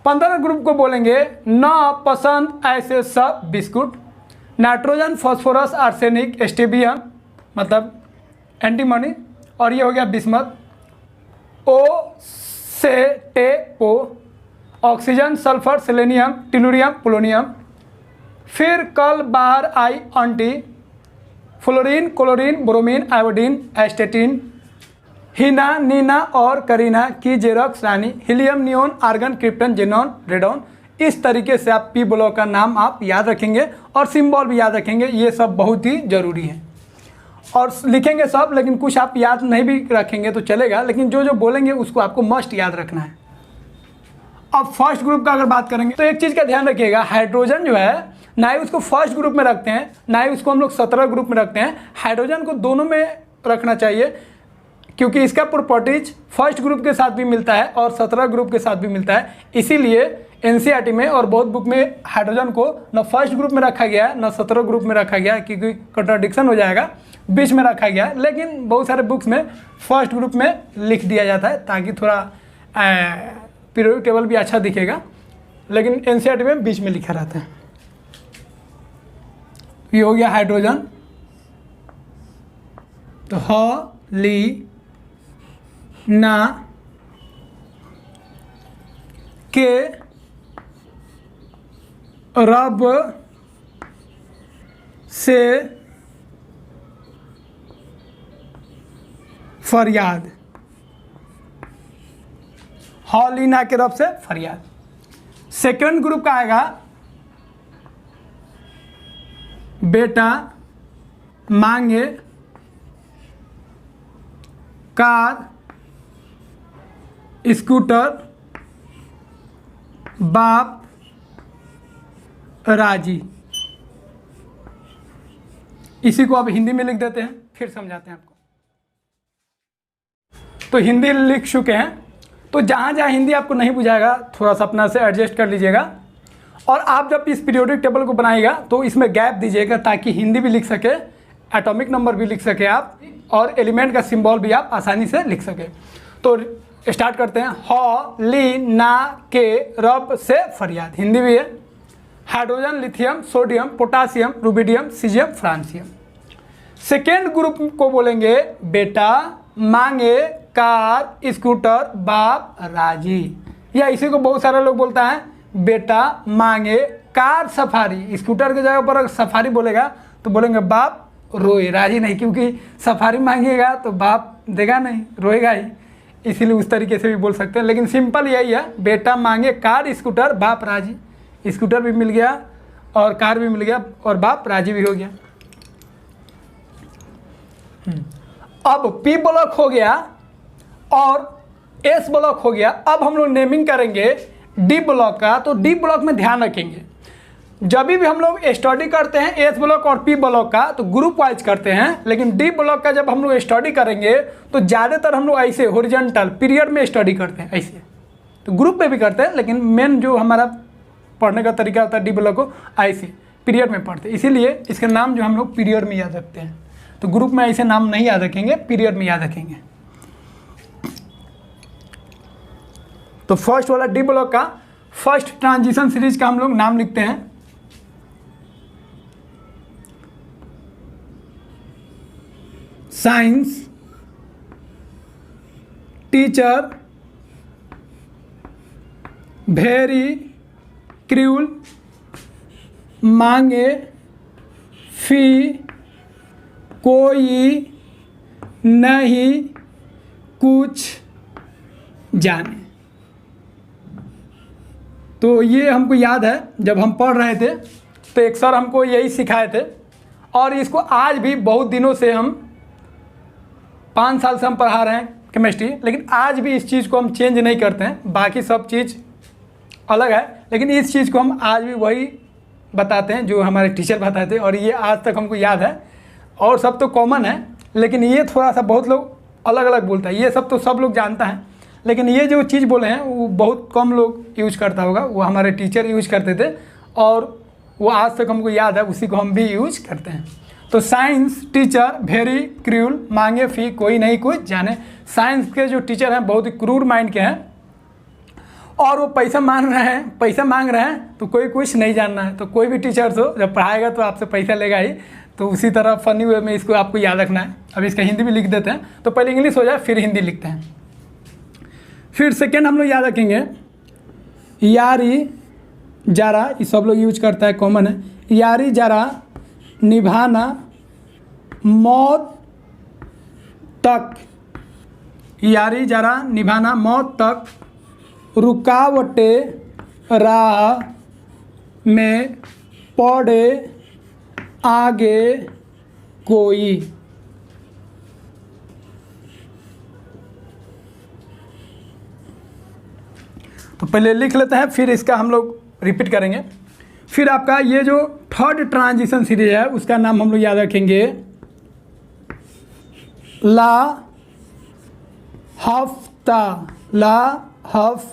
15 ग्रुप को बोलेंगे ना पसंद, ऐसे सब बिस्कुट। नाइट्रोजन, फॉस्फोरस, आर्सेनिक, स्टेबियम मतलब एंटीमनी, और ये हो गया बिस्मथ, ओ से टे पो, oxygen, sulphur, selenium, tellurium, polonium. फिर कल बाहर आई aunty, fluorine, chlorine, bromine, iodine, astatine, Heena, Neena और करीना की जेरोक्स रानी, helium, neon, argon, krypton, xenon, radon. इस तरीके से आप पी ब्लॉक का नाम आप याद रखेंगे और सिंबल भी याद रखेंगे। ये सब बहुत ही ज़रूरी है और लिखेंगे सब, लेकिन कुछ आप याद नहीं भी रखेंगे तो चलेगा, लेकिन जो जो बोलेंगे उसको आपको मस्ट याद रखना है। अब फर्स्ट ग्रुप का अगर बात करेंगे तो एक चीज़ का ध्यान रखिएगा, हाइड्रोजन जो है ना ही उसको फर्स्ट ग्रुप में रखते हैं ना ही उसको हम लोग 17 ग्रुप में रखते हैं। हाइड्रोजन को दोनों में रखना चाहिए क्योंकि इसका प्रॉपर्टीज फर्स्ट ग्रुप के साथ भी मिलता है और 17 ग्रुप के साथ भी मिलता है। इसीलिए एनसीईआरटी में और बहुत बुक में हाइड्रोजन को न फर्स्ट ग्रुप में रखा गया है न 17 ग्रुप में रखा गया है, क्योंकि कंट्राडिक्शन हो जाएगा, बीच में रखा गया है। लेकिन बहुत सारे बुक्स में फर्स्ट ग्रुप में लिख दिया जाता है ताकि थोड़ा पीरियोडिक टेबल भी अच्छा दिखेगा, लेकिन एनसीईआरटी में बीच में लिखा रहता है। ये हो गया हाइड्रोजन, तो ह ली ना के रब से फरियाद, हॉलीना के रब से फरियाद। सेकंड ग्रुप का आएगा बेटा मांगे कार स्कूटर बाप राजी। इसी को अब हिंदी में लिख देते हैं, फिर समझाते हैं आपको। तो हिंदी लिख चुके हैं, तो जहाँ जहाँ हिंदी आपको नहीं बुझाएगा थोड़ा सा अपना से एडजस्ट कर लीजिएगा। और आप जब इस पीरियोडिक टेबल को बनाइएगा तो इसमें गैप दीजिएगा ताकि हिंदी भी लिख सके, एटॉमिक नंबर भी लिख सके आप, और एलिमेंट का सिंबल भी आप आसानी से लिख सके। तो स्टार्ट करते हैं। ह ली ना के रब से फरियाद, हिंदी भी है। Hydrogen, lithium, sodium, potassium, rubidium, caesium, francium. Second group को बोलेंगे बेटा मांगे कार स्कूटर बाप राजी, या इसी को बहुत सारे लोग बोलता है बेटा मांगे कार सफारी। स्कूटर की जगह पर अगर सफारी बोलेगा तो बोलेंगे बाप रोए, राजी नहीं, क्योंकि सफारी मांगेगा तो बाप देगा नहीं, रोएगा ही, इसीलिए उस तरीके से भी बोल सकते हैं। लेकिन सिंपल यही है, बेटा मांगे कार स्कूटर बाप राजी। स्कूटर भी मिल गया और कार भी मिल गया और बाप राजी भी हो गया। अब पी ब्लॉक हो गया और एस ब्लॉक हो गया। अब हम लोग नेमिंग करेंगे डी ब्लॉक का। तो डी ब्लॉक में ध्यान रखेंगे, जब भी हम लोग स्टडी करते हैं एस ब्लॉक और पी ब्लॉक का तो ग्रुप वाइज करते हैं, लेकिन डी ब्लॉक का जब हम लोग स्टडी करेंगे तो ज़्यादातर हम लोग ऐसे हॉरिजॉन्टल पीरियड में स्टडी करते हैं। ऐसे तो ग्रुप में भी करते हैं, लेकिन मेन जो हमारा पढ़ने का तरीका होता है डी ब्लॉक को ऐसे पीरियड में पढ़ते हैं, इसीलिए इसका नाम जो हम लोग पीरियड में याद रखते हैं। तो ग्रुप में ऐसे नाम नहीं याद रखेंगे, पीरियड में याद रखेंगे। तो फर्स्ट वाला डी ब्लॉक का फर्स्ट ट्रांजिशन सीरीज का हम लोग नाम लिखते हैं। साइंस टीचर वेरी क्रूल मांगे फी कोई नहीं कुछ जाने। तो ये हमको याद है, जब हम पढ़ रहे थे तो एक सर हमको यही सिखाए थे और इसको आज भी बहुत दिनों से हम 5 साल से हम पढ़ा रहे हैं केमिस्ट्री, लेकिन आज भी इस चीज़ को हम चेंज नहीं करते हैं। बाकी सब चीज़ अलग है, लेकिन इस चीज़ को हम आज भी वही बताते हैं जो हमारे टीचर बताए थे, और ये आज तक हमको याद है। और सब तो कॉमन है, लेकिन ये थोड़ा सा बहुत लोग अलग अलग बोलता है। ये सब तो सब लोग जानता है, लेकिन ये जो चीज़ बोले हैं वो बहुत कम लोग यूज करता होगा। वो हमारे टीचर यूज करते थे और वो आज तक हमको याद है, उसी को हम भी यूज करते हैं। तो साइंस टीचर वेरी क्रूर मांगे फी कोई नहीं कुछ जाने। साइंस के जो टीचर हैं बहुत ही क्रूर माइंड के हैं और वो पैसा मांग रहे हैं तो कोई कुछ नहीं जानना है। तो कोई भी टीचर्स हो जब पढ़ाएगा तो आपसे पैसा लेगा ही। तो उसी तरह फनी वे में इसको आपको याद रखना है। अब इसका हिंदी भी लिख देते हैं, तो पहले इंग्लिश हो जाए फिर हिंदी लिखते हैं। फिर सेकेंड हम लोग याद रखेंगे यारी जरा, ये सब लोग यूज करता है, कॉमन है। यारी जरा निभाना मौत तक, यारी जरा निभाना मौत तक, रुकावटें राह में पड़े आगे कोई। तो पहले लिख लेते हैं, फिर इसका हम लोग रिपीट करेंगे। फिर आपका ये जो थर्ड ट्रांजिशन सीरीज है उसका नाम हम लोग याद रखेंगे ला हफ्ता, ला हफ्ता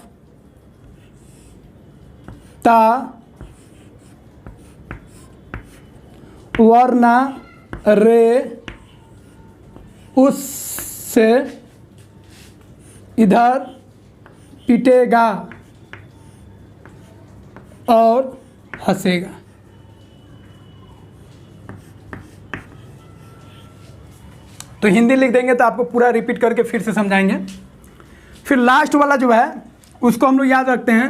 वरना रे उससे इधर पिटेगा और हंसेगा। तो हिंदी लिख देंगे तो आपको पूरा रिपीट करके फिर से समझाएंगे। फिर लास्ट वाला जो है उसको हम लोग याद रखते हैं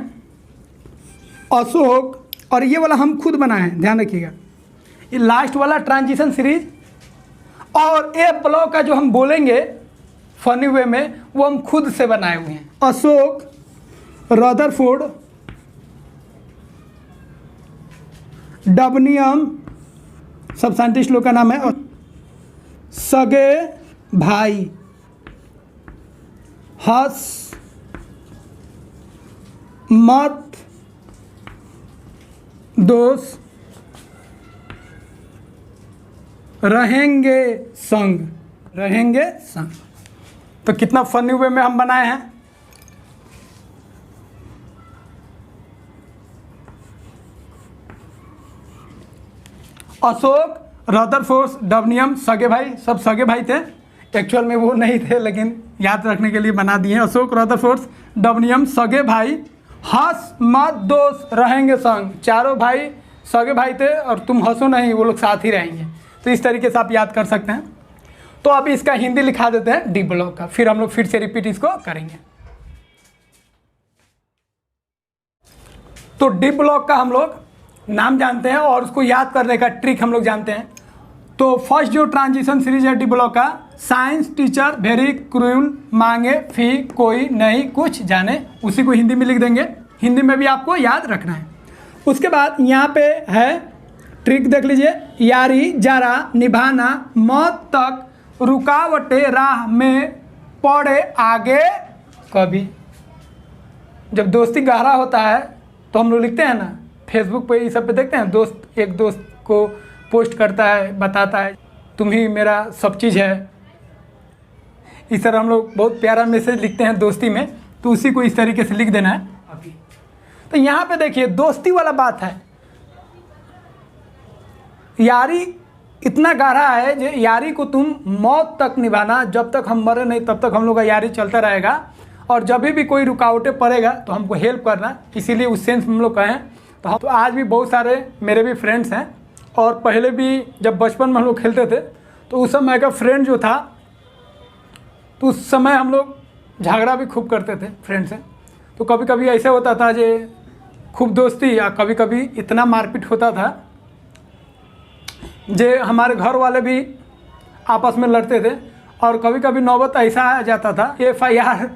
अशोक, और ये वाला हम खुद बनाए हैं, ध्यान रखिएगा। ये लास्ट वाला ट्रांजिशन सीरीज और ए ब्लॉक का जो हम बोलेंगे फनी वे में वो हम खुद से बनाए हुए हैं। अशोक रदरफोर्ड डबनियम सब साइंटिस्ट लोग का नाम है। सगे भाई हंस मत दोस्त रहेंगे संग, रहेंगे संग। तो कितना फनी वे में हम बनाए हैं। अशोक रदरफोर्ड डबनियम सगे भाई, सब सगे भाई थे, एक्चुअल में वो नहीं थे लेकिन याद रखने के लिए बना दिए। अशोक रदरफोर्ड डबनियम सगे भाई हंस मत दोस्त रहेंगे संग, चारों भाई सगे भाई थे और तुम हंसो नहीं, वो लोग साथ ही रहेंगे। तो इस तरीके से आप याद कर सकते हैं। तो अभी इसका हिंदी लिखा देते हैं डी ब्लॉक का, फिर हम लोग फिर से रिपीट इसको करेंगे। तो डी ब्लॉक का हम लोग नाम जानते हैं और उसको याद करने का ट्रिक हम लोग जानते हैं। तो फर्स्ट जो ट्रांजिशन सीरीज है डी ब्लॉक का, साइंस टीचर वेरी क्रूल मांगे फी कोई नहीं कुछ जाने, उसी को हिंदी में लिख देंगे। हिंदी में भी आपको याद रखना है। उसके बाद यहाँ पे है ट्रिक, देख लीजिए। यारी जरा निभाना मौत तक, रुकावटें राह में पड़े आगे कभी। जब दोस्ती गहरा होता है तो हम लोग लिखते हैं ना, फेसबुक पे ये सब पे देखते हैं, दोस्त एक दोस्त को पोस्ट करता है, बताता है तुम ही मेरा सब चीज़ है। इस तरह हम लोग बहुत प्यारा मैसेज लिखते हैं दोस्ती में, तो उसी को इस तरीके से लिख देना है अभी। तो यहाँ पे देखिए दोस्ती वाला बात है, यारी इतना गहरा है जो यारी को तुम मौत तक निभाना, जब तक हम मरे नहीं तब तक हम लोग का यारी चलता रहेगा, और जब भी कोई रुकावटें पड़ेगा तो हमको हेल्प करना, इसीलिए उस सेंस में हम लोग कहें। तो आज भी बहुत सारे मेरे भी फ्रेंड्स हैं, और पहले भी जब बचपन में हम लोग खेलते थे तो उस समय का फ्रेंड जो था, तो उस समय हम लोग झगड़ा भी खूब करते थे फ्रेंड से। तो कभी कभी ऐसे होता था जो खूब दोस्ती, या कभी कभी इतना मारपीट होता था जे हमारे घर वाले भी आपस में लड़ते थे, और कभी कभी नौबत ऐसा आ जाता था FIR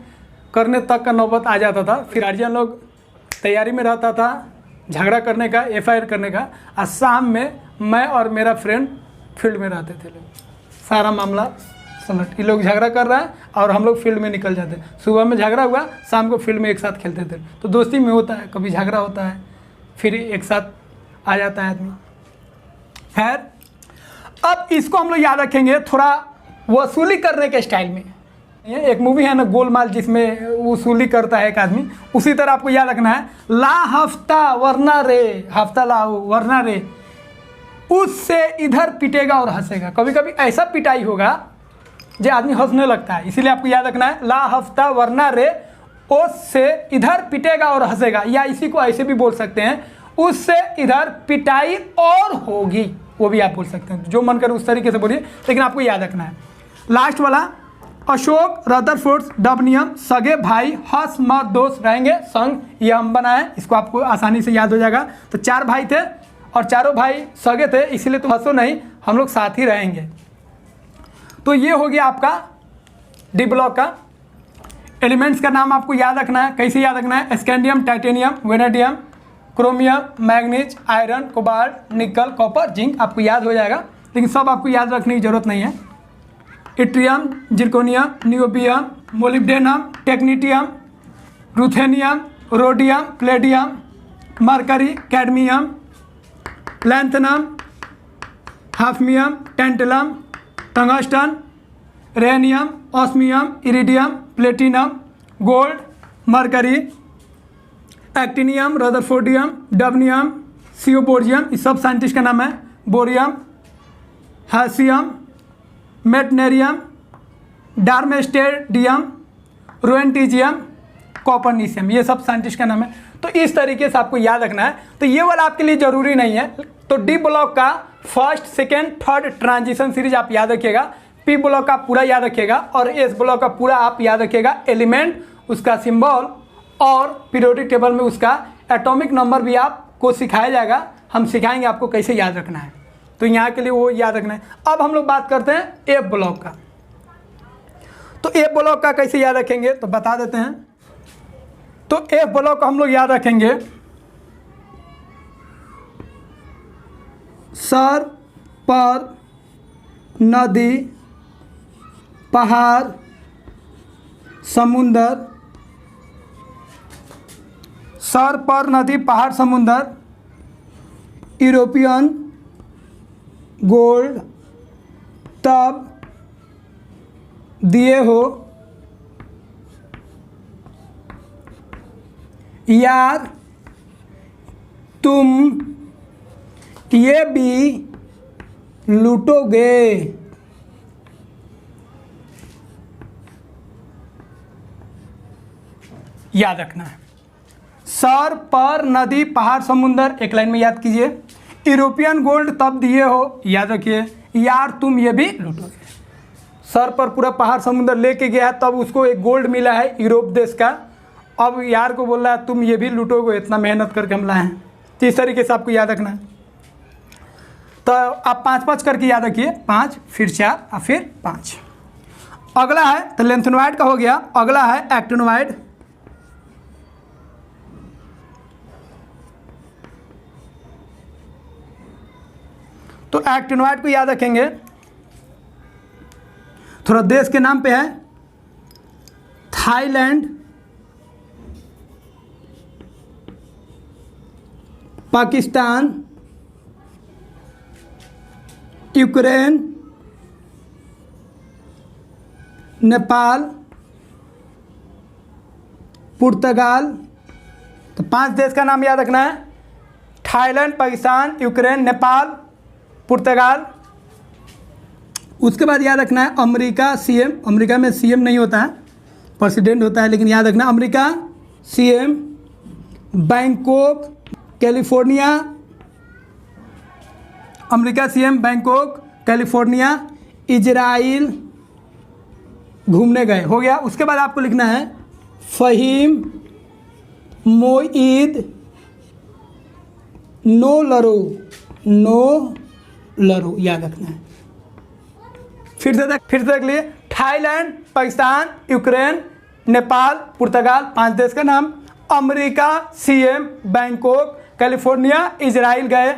करने तक का नौबत आ जाता था। फिर गार्जियन लोग तैयारी में रहता था झगड़ा करने का, FIR करने का, और शाम में मैं और मेरा फ्रेंड फील्ड में रहते थे। लोग सारा मामला समझ, ये लोग झगड़ा कर रहा है और हम लोग फील्ड में निकल जाते। सुबह में झगड़ा हुआ, शाम को फील्ड में एक साथ खेलते थे। तो दोस्ती में होता है, कभी झगड़ा होता है फिर एक साथ आ जाता है आदमी। खैर, अब इसको हम लोग याद रखेंगे थोड़ा वसूली करने के स्टाइल में। एक मूवी है ना गोलमाल, जिसमें वसूली करता है एक आदमी, उसी तरह आपको याद रखना है। ला हफ्ता वरना रे, हफ्ता लाओ वरना रे, उससे इधर पिटेगा और हंसेगा। कभी कभी ऐसा पिटाई होगा जो आदमी हंसने लगता है, इसीलिए आपको याद रखना है ला हफ्ता वरना रे, उससे इधर पिटेगा और हंसेगा। या इसी को ऐसे भी बोल सकते हैं, उससे इधर पिटाई और होगी, वो भी आप बोल सकते हैं, जो मन करे उस तरीके से बोलिए, लेकिन आपको याद रखना है। लास्ट वाला, अशोक, रदरफोर्ड, डबनियम, सगे भाई हंस मत दोस्त रहेंगे संग, ये हम बनाए, इसको आपको आसानी से याद हो जाएगा। तो 4 भाई थे और चारों भाई सगे थे, इसीलिए तुम हंसो नहीं, हम लोग साथ ही रहेंगे। तो ये हो गया आपका डी ब्लॉक का। एलिमेंट्स का नाम आपको याद रखना है। कैसे याद रखना है? Scandium, titanium, vanadium, chromium, manganese, iron, cobalt, निकल, कॉपर, जिंक, आपको याद हो जाएगा, लेकिन सब आपको याद रखने की जरूरत नहीं है। Yttrium, zirconium, niobium, molybdenum, technetium, ruthenium, rhodium, palladium, mercury, cadmium, lanthanum, hafnium, tantalum, tungsten, rhenium, osmium, iridium, platinum, gold, mercury, actinium, rutherfordium, dubnium, seaborgium, ये सब साइंटिस्ट का नाम है। बोरियम, हैसियम, मेटनेरियम, डार्मेस्टेडियम, रोएंटिजियम, कॉपरनिशियम, ये सब साइंटिस्ट का नाम है। तो इस तरीके से आपको याद रखना है। तो ये वाला आपके लिए ज़रूरी नहीं है। तो डी ब्लॉक का first, second, third transition series आप याद रखिएगा, पी ब्लॉक का पूरा याद रखिएगा और एस ब्लॉक का पूरा आप याद रखिएगा। एलिमेंट, उसका सिंबल और पीरियोडिक टेबल में उसका एटॉमिक नंबर भी आपको सिखाया जाएगा। हम सिखाएंगे आपको कैसे याद रखना है, तो यहाँ के लिए वो याद रखना है। अब हम लोग बात करते हैं एफ ब्लॉक का। तो एफ ब्लॉक का कैसे याद रखेंगे तो बता देते हैं। तो एफ ब्लॉक को हम लोग याद रखेंगे, सर पर नदी, पहाड़, समुंदर, सर पर नदी, पहाड़, समुंदर, यूरोपियन गोल्ड तब दिए हो यार तुम ये भी लूटोगे। याद रखना है, सर पर नदी, पहाड़, समुंदर, एक लाइन में याद कीजिए। यूरोपियन गोल्ड तब दिए हो, याद रखिए, यार तुम ये भी लूटोगे। सर पर पूरा पहाड़ समुंदर लेके गया है, तब उसको एक गोल्ड मिला है यूरोप देश का, अब यार को बोल रहा है तुम ये भी लूटोगे, इतना मेहनत करके हम लाए हैं। तो इस तरीके से आपको याद रखना है। तो आप 5-5 करके याद रखिए, 5 फिर 4 और फिर 5। अगला है तो लेंथेनॉइड का हो गया। अगला है एक्टिनॉइड। तो एक्टिनॉइड को याद रखेंगे, थोड़ा देश के नाम पे है, थाईलैंड, पाकिस्तान, यूक्रेन, नेपाल, पुर्तगाल। तो 5 देश का नाम याद रखना है, थाईलैंड, पाकिस्तान, यूक्रेन, नेपाल, पुर्तगाल। उसके बाद याद रखना है अमेरिका सीएम। अमेरिका में सीएम नहीं होता है, प्रेसिडेंट होता है, लेकिन याद रखना America CM, Bangkok, California, America CM, Bangkok, California, Israel घूमने गए, हो गया। उसके बाद आपको लिखना है फ़हीम मोईद नो लरो, याद रखना है। फिर से देख लिए, थाईलैंड, पाकिस्तान, यूक्रेन, नेपाल, पुर्तगाल, 5 देश का नाम। America CM, Bangkok, California, Israel गए।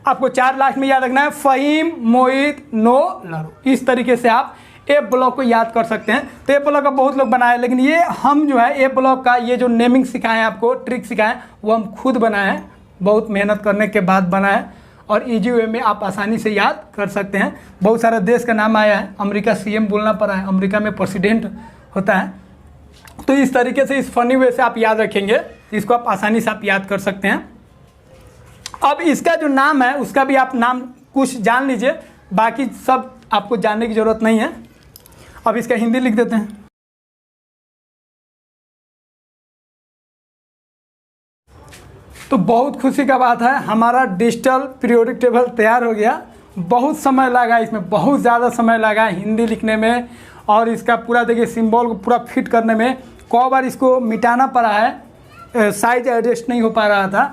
आपको 4 लास्ट में याद रखना है, फ़हीम मोईद नो लरो। इस तरीके से आप ए ब्लॉक को याद कर सकते हैं। तो ए ब्लॉक का बहुत लोग बनाए, लेकिन ये हम जो है ए ब्लॉक का ये जो नेमिंग सिखाएं, आपको ट्रिक सिखाएं, वो हम खुद बनाए हैं, बहुत मेहनत करने के बाद बनाए और इजी वे में आप आसानी से याद कर सकते हैं। बहुत सारा देश का नाम आया है, अमेरिका सीएम बोलना पड़ा है, अमेरिका में प्रेसिडेंट होता है। तो इस तरीके से, इस फनी वे से आप याद रखेंगे, इसको आप आसानी से आप याद कर सकते हैं। अब इसका जो नाम है उसका भी आप नाम कुछ जान लीजिए, बाकी सब आपको जानने की ज़रूरत नहीं है। अब इसका हिंदी लिख देते हैं। तो बहुत खुशी का बात है, हमारा डिजिटल पीरियोडिक टेबल तैयार हो गया बहुत समय लगा इसमें, बहुत ज़्यादा समय लगा हिंदी लिखने में, और इसका पूरा देखिए सिंबल को पूरा फिट करने में कई बार इसको मिटाना पड़ा है, साइज एडजस्ट नहीं हो पा रहा था।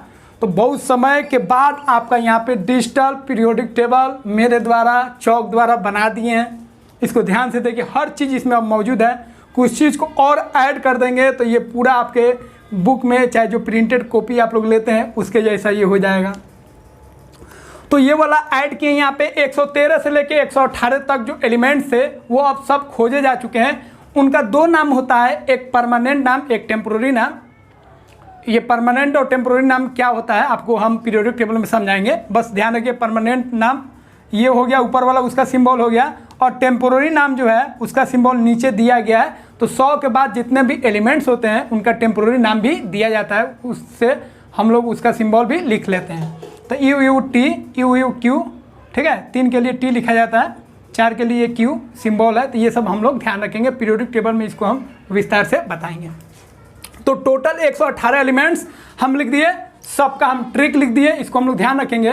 तो बहुत समय के बाद आपका यहाँ पे डिजिटल पीरियोडिक टेबल मेरे द्वारा चौक द्वारा बना दिए हैं। इसको ध्यान से देखिए, हर चीज़ इसमें अब मौजूद है। कुछ चीज़ को और ऐड कर देंगे तो ये पूरा आपके बुक में, चाहे जो प्रिंटेड कॉपी आप लोग लेते हैं उसके जैसा ये हो जाएगा। तो ये वाला ऐड किए यहाँ पे 113 से लेके 118 तक जो एलिमेंट्स थे वो अब सब खोजे जा चुके हैं। उनका दो नाम होता है, एक परमानेंट नाम, एक टेम्पोररी नाम। ये परमानेंट और टेम्पोररी नाम क्या होता है आपको हम पीरियोडिक टेबल में समझाएंगे, बस ध्यान रखिए। परमानेंट नाम ये हो गया ऊपर वाला, उसका सिंबल हो गया, और टेम्पोररी नाम जो है उसका सिंबल नीचे दिया गया है। तो 100 के बाद जितने भी एलिमेंट्स होते हैं उनका टेम्पोररी नाम भी दिया जाता है, उससे हम लोग उसका सिंबल भी लिख लेते हैं। तो you U T, you you Q, ठीक है, 3 के लिए टी लिखा जाता है, 4 के लिए क्यू सिंबल है। तो ये सब हम लोग ध्यान रखेंगे, पीरियोडिक टेबल में इसको हम विस्तार से बताएंगे। तो टोटल 118 एलिमेंट्स हम लिख दिए, सबका हम ट्रिक लिख दिए, इसको हम लोग ध्यान रखेंगे।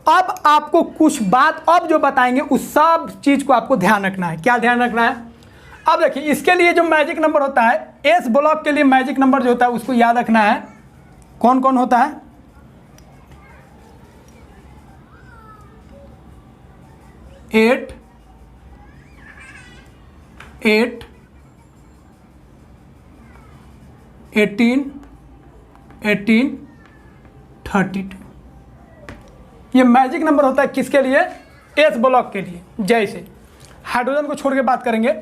अब आपको कुछ बात अब जो बताएंगे उस सब चीज़ को आपको ध्यान रखना है। क्या ध्यान रखना है? अब देखिए, इसके लिए जो मैजिक नंबर होता है, एस ब्लॉक के लिए मैजिक नंबर जो होता है उसको याद रखना है। कौन कौन होता है? 8, 8, 18, 18, 32। ये मैजिक नंबर होता है किसके लिए? एस ब्लॉक के लिए। जैसे हाइड्रोजन को छोड़ के बात करेंगे,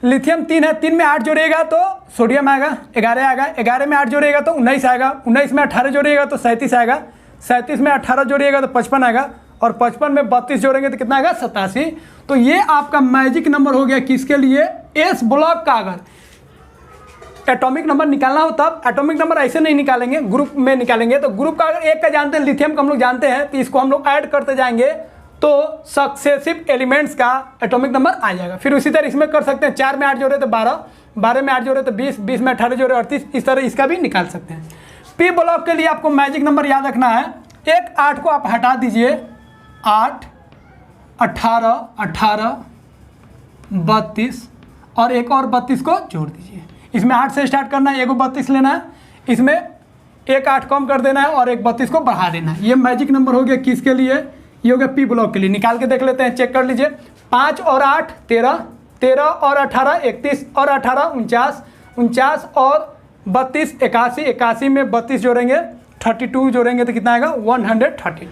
लिथियम 3 है, 3 में 8 जोड़िएगा तो सोडियम आएगा, 11 आएगा, 11 में 8 जोड़िएगा तो 19 आएगा, 19 में 18 जोड़िएगा तो 37 आएगा, 37 में 18 जोड़िएगा तो 55 आएगा, और 55 में 32 जोड़ेंगे तो कितना आएगा? 87। तो ये आपका मैजिक नंबर हो गया किसके लिए? एस ब्लॉक का। अगर एटॉमिक नंबर निकालना हो तब, एटॉमिक नंबर ऐसे नहीं निकालेंगे, ग्रुप में निकालेंगे। तो ग्रुप का अगर एक का जानते हैं, लिथियम का हम लोग जानते हैं, तो इसको हम लोग ऐड करते जाएंगे तो सक्सेसिव एलिमेंट्स का एटॉमिक नंबर आ जाएगा। फिर उसी तरह इसमें कर सकते हैं, 4 में 8 जोड़े तो 12, 12 में 8 जोड़े तो 20, 20 में 18 जोड़े 38, इस तरह इसका भी निकाल सकते हैं। पी ब्लॉक के लिए आपको मैजिक नंबर याद रखना है, एक 8 को आप हटा दीजिए, 8, 18, 18, 32 और एक और 32 को जोड़ दीजिए। इसमें 8 से स्टार्ट करना है, एक 32 लेना है, इसमें एक 8 कम कर देना है और एक 32 को बढ़ा देना है। ये मैजिक नंबर हो गया किसके लिए? ये हो गया पी ब्लॉक के लिए। निकाल के देख लेते हैं, चेक कर लीजिए। 5 और 8 13, 13 और 18 31 और 18 49, 49 और 32 81, 81 में 32 जोड़ेंगे 32 जोड़ेंगे तो कितना आएगा? 113।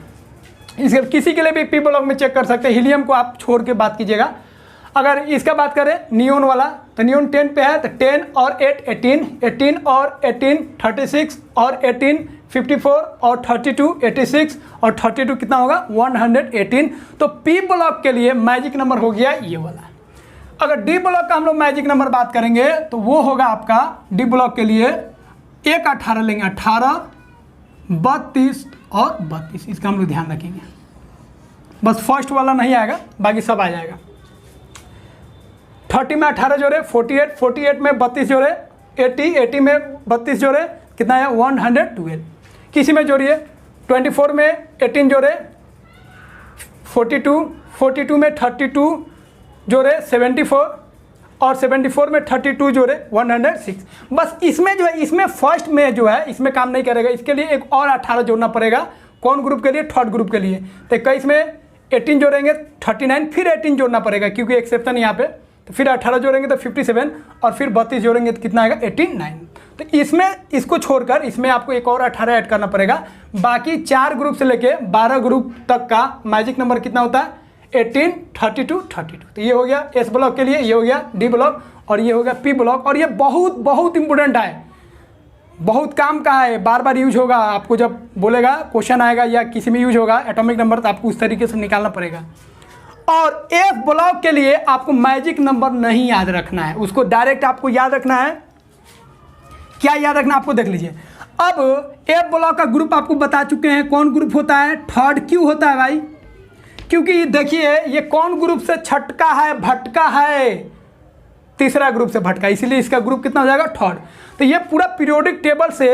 इसके किसी के लिए भी पी ब्लॉक में चेक कर सकते हैं, हीलियम को आप छोड़ के बात कीजिएगा। अगर इसका बात करें नियोन वाला, तो नियोन 10 पे है, तो 10 और 8 18, 18 और 18 36 और 18 54 और 32 86 और 32 कितना होगा? 118। तो पी ब्लॉक के लिए मैजिक नंबर हो गया ये वाला। अगर डी ब्लॉक का हम लोग मैजिक नंबर बात करेंगे तो वो होगा आपका डी ब्लॉक के लिए एक 18 लेंगे, 18, 32 और 32, इसका हम लोग ध्यान रखेंगे। बस फर्स्ट वाला नहीं आएगा, बाकी सब आ जाएगा। 30 में 18 जोड़े 48, 48 में 32 जोड़े 80, 80 में 32 जोड़े कितना है? 112। किसी में जोड़िए, 24 में 18 जोड़े 42, 42 में 32 जोड़े 74 और 74 में 32 जोड़े 106। बस इसमें जो है, इसमें फर्स्ट में जो है इसमें काम नहीं करेगा, इसके लिए एक और 18 जोड़ना पड़ेगा। कौन ग्रुप के लिए? थर्ड ग्रुप के लिए। तो 21 में 18 जोड़ेंगे 39, फिर 18 जोड़ना पड़ेगा क्योंकि एक्सेप्शन यहाँ पे, तो फिर 18 जोड़ेंगे तो 57 और फिर 32 जोड़ेंगे तो कितना आएगा? 89। तो इसमें इसको छोड़कर इसमें आपको एक और 18 ऐड करना पड़ेगा। बाकी 4 ग्रुप से लेके 12 ग्रुप तक का मैजिक नंबर कितना होता है? 18, 32, 32। तो ये हो गया एस ब्लॉक के लिए, ये हो गया डी ब्लॉक और ये हो गया पी ब्लॉक। और ये बहुत बहुत इंपॉर्टेंट है, बहुत काम का है, बार बार यूज होगा। आपको जब बोलेगा क्वेश्चन आएगा या किसी में यूज होगा एटॉमिक नंबर, तो आपको उस तरीके से निकालना पड़ेगा। और एफ ब्लॉक के लिए आपको मैजिक नंबर नहीं याद रखना है, उसको डायरेक्ट आपको याद रखना है। क्या याद रखना आपको देख लीजिए। अब एफ ब्लॉक का ग्रुप आपको बता चुके हैं कौन ग्रुप होता है? थर्ड। क्यों होता है भाई? क्योंकि देखिए ये कौन ग्रुप से छटका है? भटका है, तीसरा ग्रुप से भटका, इसीलिए इसका ग्रुप कितना हो जाएगा? थर्ड। तो ये पूरा पीरियोडिक टेबल से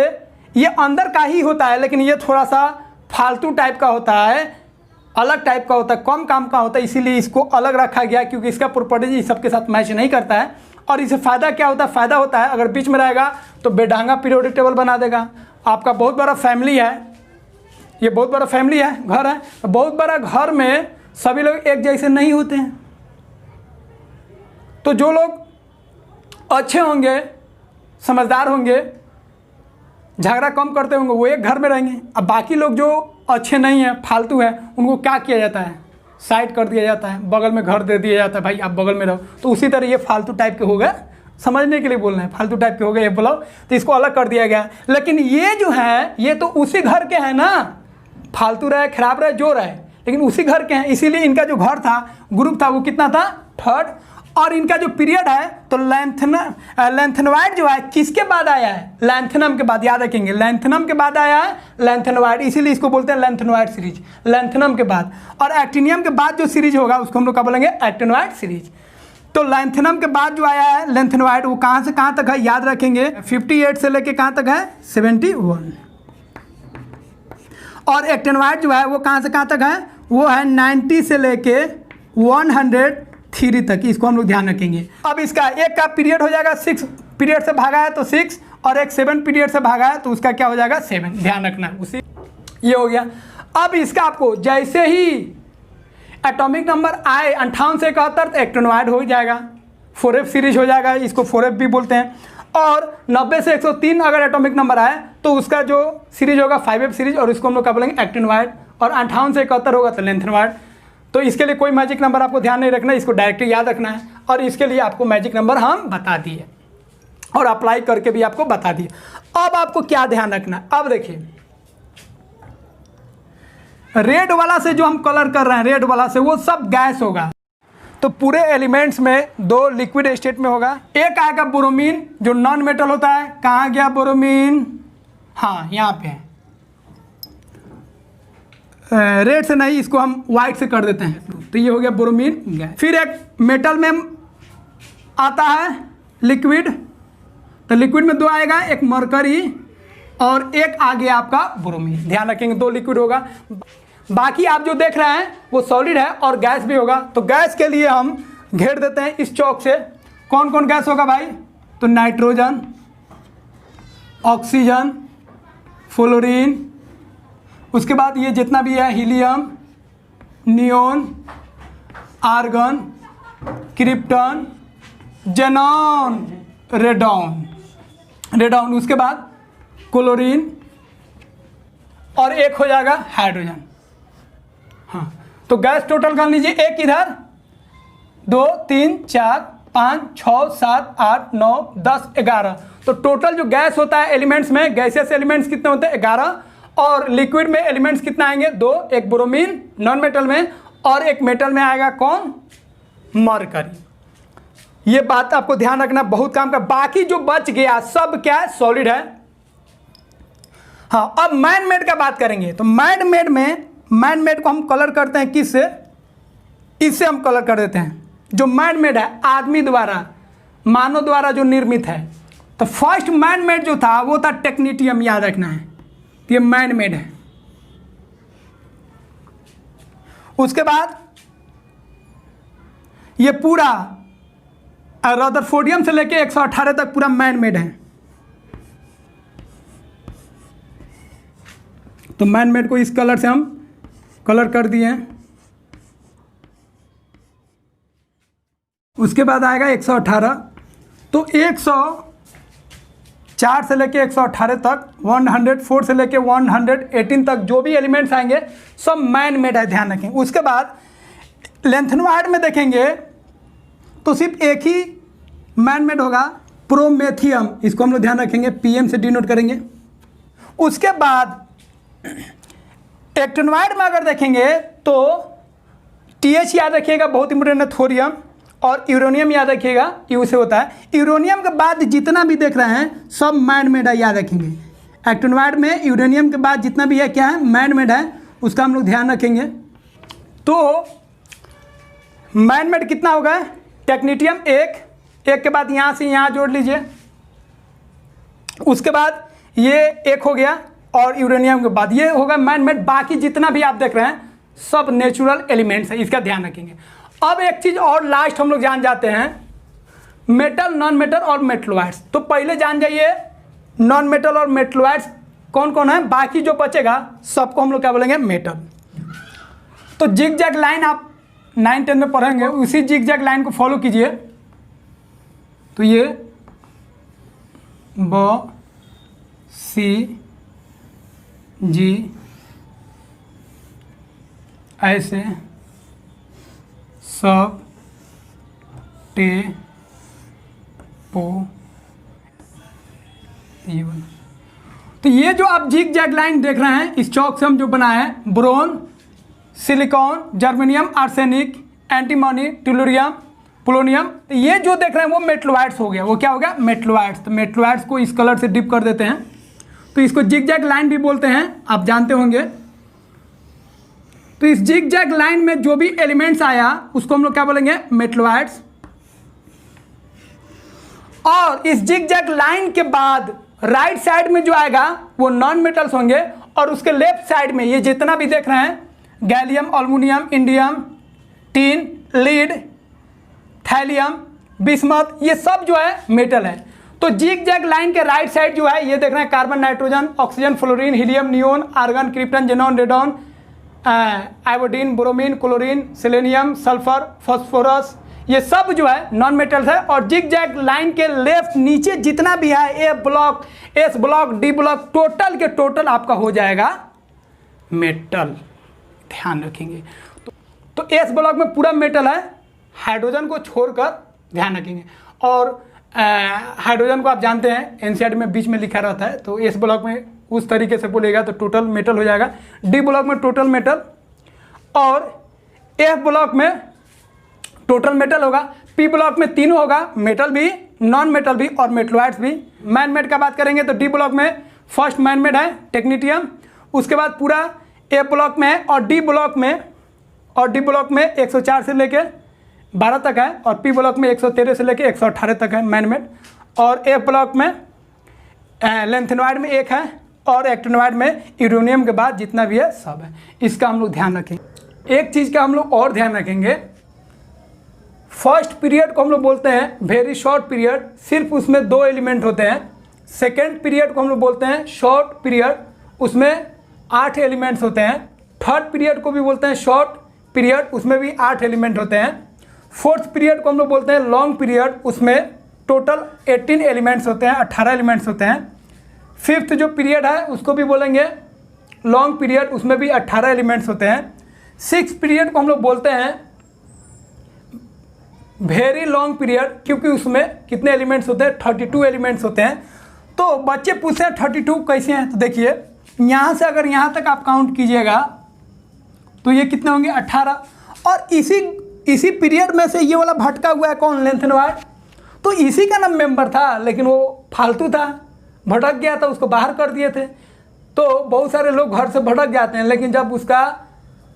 ये अंदर का ही होता है, लेकिन ये थोड़ा सा फालतू टाइप का होता है। अलग टाइप का होता है, कम काम का होता है, इसीलिए इसको अलग रखा गया क्योंकि इसका प्रॉपर्टीज इस सबके साथ मैच नहीं करता है। और इससे फ़ायदा क्या होता है, फ़ायदा होता है अगर बीच में रहेगा तो बेढंगा पीरियोडिक टेबल बना देगा। आपका बहुत बड़ा फैमिली है, ये बहुत बड़ा फैमिली है, घर है, तो बहुत बड़ा घर में सभी लोग एक जैसे नहीं होते हैं। तो जो लोग अच्छे होंगे, समझदार होंगे, झगड़ा कम करते होंगे, वो एक घर में रहेंगे। अब बाकी लोग जो अच्छे नहीं हैं, फालतू हैं, उनको क्या किया जाता है, साइड कर दिया जाता है, बगल में घर दे दिया जाता है, भाई आप बगल में रहो। तो उसी तरह ये फालतू टाइप के हो गए, समझने के लिए बोल रहे हैं, फालतू टाइप के हो गए ये ब्लॉक, तो इसको अलग कर दिया गया। लेकिन ये जो है ये तो उसी घर के हैं ना, फालतू रहे, खराब रहे, जो रहे, लेकिन उसी घर के हैं। इसीलिए इनका जो घर था, ग्रुप था, वो कितना था, 3rd। और इनका जो पीरियड है तो लैंथेनोइड जो है किसके बाद आया है, लैंथेनम के बाद, याद रखेंगे लैंथेनम के बाद आया है लैंथेनोइड, इसीलिए इसको बोलते हैं लैंथेनोइड सीरीज, लैंथेनम के बाद। और एक्टिनियम के बाद जो सीरीज होगा उसको हम लोग क्या बोलेंगे, एक्टिनोइड सीरीज। तो लैंथेनम के बाद जो आया है लैंथेनोइड, वो कहाँ से कहाँ तक है, याद रखेंगे 58 से लेके कहाँ तक है, 71। और एक्टिनोइड जो है वो कहाँ से कहाँ तक है, वो है 90 से लेके 103 तक, इसको हम लोग ध्यान रखेंगे। अब इसका एक का पीरियड हो जाएगा 6 पीरियड से भागा है तो 6, और एक 7 पीरियड से भागा है तो उसका क्या हो जाएगा, 7, ध्यान रखना उसी, ये हो गया। अब इसका आपको जैसे ही एटॉमिक नंबर आए 58 से 71 तो एक्टिनोइड हो जाएगा, 4F सीरीज हो जाएगा, इसको 4F भी बोलते हैं। और 90 से 103 अगर एटॉमिक नंबर आए तो उसका जो सीरीज होगा 5F सीरीज, और इसको हम लोग क्या बोलेंगे, एक्टिनोइड। और 58 से 71 होगा तो लैंथेनोइड। तो इसके लिए कोई मैजिक नंबर आपको ध्यान नहीं रखना है, इसको डायरेक्टली याद रखना है। और इसके लिए आपको मैजिक नंबर हम बता दिए और अप्लाई करके भी आपको बता दिए। अब आपको क्या ध्यान रखना है, अब देखिए रेड वाला से जो हम कलर कर रहे हैं, रेड वाला से, वो सब गैस होगा। तो पूरे एलिमेंट्स में 2 लिक्विड स्टेट में होगा। एक आएगा बोरोमीन जो नॉन मेटल होता है, कहाँ गया बोरोमीन, हाँ यहाँ पे है, रेड से नहीं, इसको हम वाइट से कर देते हैं, तो ये हो गया बोरोमीन गैस। फिर एक मेटल में आता है लिक्विड, तो लिक्विड में 2 आएगा, एक मरकरी और एक आ गया आपका बोरोमीन, ध्यान रखेंगे 2 लिक्विड होगा। बाकी आप जो देख रहे हैं वो सॉलिड है और गैस भी होगा। तो गैस के लिए हम घेर देते हैं इस चौक से, कौन कौन गैस होगा भाई, तो नाइट्रोजन, ऑक्सीजन, फ्लोरीन, उसके बाद ये जितना भी है helium, neon, argon, krypton, xenon, radon, उसके बाद क्लोरीन, और एक हो जाएगा हाइड्रोजन। हाँ, तो गैस टोटल कर लीजिए, एक इधर, 2 3 4 5 6 7 8 9 10 11। तो टोटल जो गैस होता है एलिमेंट्स में, गैसेस एलिमेंट्स कितने होते हैं, 11। और लिक्विड में एलिमेंट्स कितना आएंगे, 2, एक ब्रोमीन नॉन मेटल में, और एक मेटल में आएगा कौन, मरकरी। ये बात आपको ध्यान रखना, बहुत काम का। बाकी जो बच गया सब क्या है, सॉलिड है। हाँ, अब मैन मेड का बात करेंगे। तो मैन मेड को हम कलर करते हैं किससे, इससे हम कलर कर देते हैं। जो मैन मेड है, आदमी द्वारा, मानव द्वारा जो निर्मित है। तो फर्स्ट मैन मेड जो था वो था टेक्नीटियम, याद रखना है, ये मैन मेड है। उसके बाद ये पूरा रदरफोर्डियम से लेके 118 तक पूरा मैन मेड है। तो मैन मेड को इस कलर से हम कलर कर दिए हैं। उसके बाद आएगा 118। तो 104 से लेके 118 तक, 104 से लेके 118 तक जो भी एलिमेंट्स आएंगे सब मैन मेड है, ध्यान रखें। उसके बाद लैंथेनोइड में देखेंगे तो सिर्फ एक ही मैन मेड होगा, प्रोमेथियम, इसको हम लोग ध्यान रखेंगे, PM से डिनोट करेंगे। उसके बाद एक्टिनोइड में अगर देखेंगे तो TH याद रखिएगा, बहुत इंपोर्टेंट है, थोरियम, और यूरेनियम याद रखिएगा, यू से होता है। यूरेनियम के बाद जितना भी देख रहे हैं सब मैन मेड है, याद रखेंगे। एक्टिनोइड में यूरेनियम के बाद जितना भी है क्या है, मैन मेड है, उसका हम लोग ध्यान रखेंगे। तो मैन मेड कितना होगा, टेक्नीटियम एक के बाद यहाँ से यहाँ जोड़ लीजिए, उसके बाद ये एक हो गया, और यूरेनियम के बाद ये होगा मैन मेड। बाकी जितना भी आप देख रहे हैं सब नेचुरल एलिमेंट्स है, इसका ध्यान रखेंगे। अब एक चीज़ और लास्ट हम लोग जान जाते हैं, मेटल, नॉन मेटल और मेटलॉइड्स। तो पहले जान जाइए नॉन मेटल और मेटलॉइड्स कौन कौन है, बाकी जो बचेगा सबको हम लोग क्या बोलेंगे, मेटल। तो जिग जैग लाइन आप 9-10 में पढ़ेंगे, उसी जिग जैग लाइन को फॉलो कीजिए। तो ये ब सी जी ऐसे सब टे पो ये बना। तो ये जो आप जिग जैग लाइन देख रहे हैं, इस चौक से हम जो बनाए हैं, boron, silicon, germanium, arsenic, antimony, tellurium, polonium, तो ये जो देख रहे हैं वो मेटलॉइड्स हो गया। वो क्या हो गया, मेटलॉइड्स। तो मेटलॉइड्स को इस कलर से डिप कर देते हैं, तो इसको जिग जैग लाइन भी बोलते हैं, आप जानते होंगे। तो इस जिग जैग लाइन में जो भी एलिमेंट्स आया उसको हम लोग क्या बोलेंगे, मेटलॉइड्स। और इस जिग जैग लाइन के बाद राइट साइड में जो आएगा वो नॉन मेटल्स होंगे, और उसके लेफ्ट साइड में ये जितना भी देख रहे हैं, gallium, aluminium, indium, tin, lead, thallium, bismuth, ये सब जो है मेटल है। तो जिग जैग लाइन के राइट साइड जो है ये देख रहे हैं, carbon, nitrogen, oxygen, fluorine, helium, neon, argon, krypton, xenon, radon, iodine, bromine, chlorine, selenium, sulphur, phosphorus, ये सब जो है नॉन मेटल्स है। और जिग जैग लाइन के लेफ्ट नीचे जितना भी है, A block, S block, D block, total के टोटल आपका हो जाएगा मेटल, ध्यान रखेंगे। तो एस ब्लॉक में पूरा मेटल है, हाइड्रोजन को छोड़कर ध्यान रखेंगे। और हाइड्रोजन को आप जानते हैं एनसीईआरटी में बीच में लिखा रहता है, तो एस ब्लॉक में उस तरीके से बोलेगा तो टोटल मेटल हो जाएगा। डी ब्लॉक में टोटल मेटल, और एफ ब्लॉक में टोटल मेटल होगा। पी ब्लॉक में तीनों होगा, मेटल भी, नॉन मेटल भी और मेटलॉइड्स भी। मैन मेड का बात करेंगे तो डी ब्लॉक में फर्स्ट मैन मेड है टेक्नीटियम, उसके बाद पूरा ए ब्लॉक में है, और डी ब्लॉक में 104 से लेके 12 तक है, और पी ब्लॉक में 113 से लेके 118 तक है मैन मेड। और ए ब्लॉक में लेंथेनॉइड में 1 है, और एक्टिनॉइड में यूरेनियम के बाद जितना भी है सब है। इसका हम लोग ध्यान रखेंगे। एक चीज़ का हम लोग और ध्यान रखेंगे, फर्स्ट पीरियड को हम लोग बोलते हैं वेरी शॉर्ट पीरियड, सिर्फ उसमें 2 एलिमेंट होते हैं। सेकेंड पीरियड को हम लोग बोलते हैं शॉर्ट पीरियड, उसमें 8 एलिमेंट्स होते हैं। थर्ड पीरियड को भी बोलते हैं शॉर्ट पीरियड, उसमें भी 8 एलिमेंट होते हैं। फोर्थ पीरियड को हम लोग बोलते हैं लॉन्ग पीरियड, उसमें टोटल 18 एलिमेंट्स होते हैं, 18 एलिमेंट्स होते हैं। फिफ्थ जो पीरियड है उसको भी बोलेंगे लॉन्ग पीरियड, उसमें भी 18 एलिमेंट्स होते हैं। सिक्स पीरियड को हम लोग बोलते हैं वेरी लॉन्ग पीरियड, क्योंकि उसमें कितने एलिमेंट्स होते हैं, 32 एलिमेंट्स होते हैं। तो बच्चे पूछते हैं 32 कैसे हैं, तो देखिए यहाँ से अगर यहाँ तक आप काउंट कीजिएगा तो ये कितने होंगे, 18। और इसी पीरियड में से ये वाला भटका हुआ है कौन, लेंथेनॉइड, तो इसी का नाम मेंबर था, लेकिन वो फालतू था, भटक गया था, उसको बाहर कर दिए थे। तो बहुत सारे लोग घर से भटक जाते हैं, लेकिन जब उसका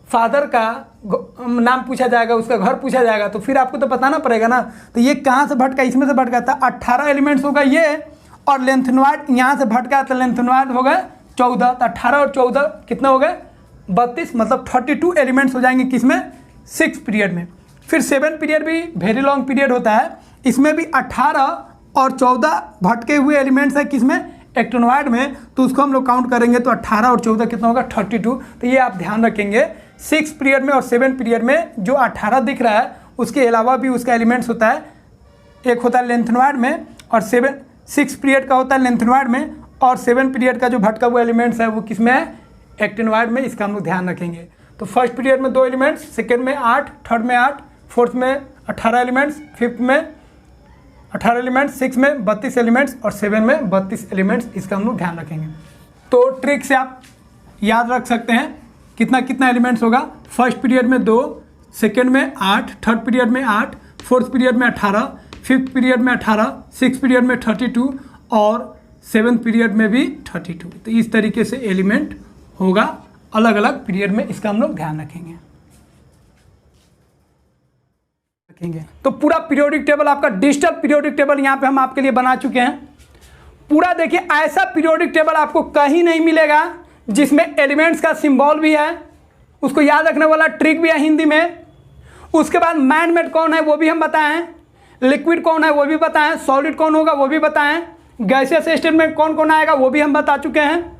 फादर का नाम पूछा जाएगा, उसका घर पूछा जाएगा, तो फिर आपको तो बताना पड़ेगा ना। तो ये कहाँ से भटका, इसमें से भटका था। 18 एलिमेंट्स होगा ये, और लेंथेनॉइड यहाँ से भटका तो लेंथेनॉइड हो गए 14। तो 18 और 14 कितना हो गए, 32, मतलब 32 एलिमेंट्स हो जाएंगे किसमें, 6 पीरियड में। फिर 7 पीरियड भी वेरी लॉन्ग पीरियड होता है, इसमें भी 18 और 14 भटके हुए एलिमेंट्स है किसमें, एक्टिनॉइड में। तो उसको हम लोग काउंट करेंगे तो 18 और 14 कितना होगा, 32। तो ये आप ध्यान रखेंगे, 6 पीरियड में और 7 पीरियड में जो 18 दिख रहा है उसके अलावा भी उसका एलिमेंट्स होता है। एक होता है लेंथेनॉइड में, और 6 पीरियड का होता है लेंथेनॉइड में, और 7 पीरियड का जो भटका हुआ एलिमेंट्स है वो किसमें है, एक्टिनॉइड में। इसका हम लोग ध्यान रखेंगे। तो फर्स्ट पीरियड में 2 एलिमेंट्स, सेकेंड में 8, थर्ड में 8, फोर्थ में 18 एलिमेंट्स, फिफ्थ में 18 एलिमेंट्स, 6 में 32 एलिमेंट्स, और 7 में 32 एलिमेंट्स। इसका हम लोग ध्यान रखेंगे। तो ट्रिक से आप याद रख सकते हैं कितना कितना एलिमेंट्स होगा। फर्स्ट पीरियड में 2, सेकेंड में 8, थर्ड पीरियड में 8, फोर्थ पीरियड में 18, फिफ्थ पीरियड में 18, सिक्स पीरियड में 32, और 7th पीरियड में भी 32। तो इस तरीके से एलिमेंट होगा अलग अलग पीरियड में। इसका हम लोग ध्यान रखेंगे। तो पूरा पीरियोडिक टेबल आपका डिजिटल पीरियोडिक टेबल यहाँ पे हम आपके लिए बना चुके हैं। पूरा देखिए, ऐसा पीरियोडिक टेबल आपको कहीं नहीं मिलेगा जिसमें एलिमेंट्स का सिंबल भी है उसको याद रखने वाला ट्रिक भी है हिंदी में। उसके बाद मैन मेड कौन है वो भी हम बताएं, लिक्विड कौन है वो भी बताएं, सॉलिड कौन होगा वो भी बताएं, गैसियस स्टेट में कौन कौन आएगा वो भी हम बता चुके हैं।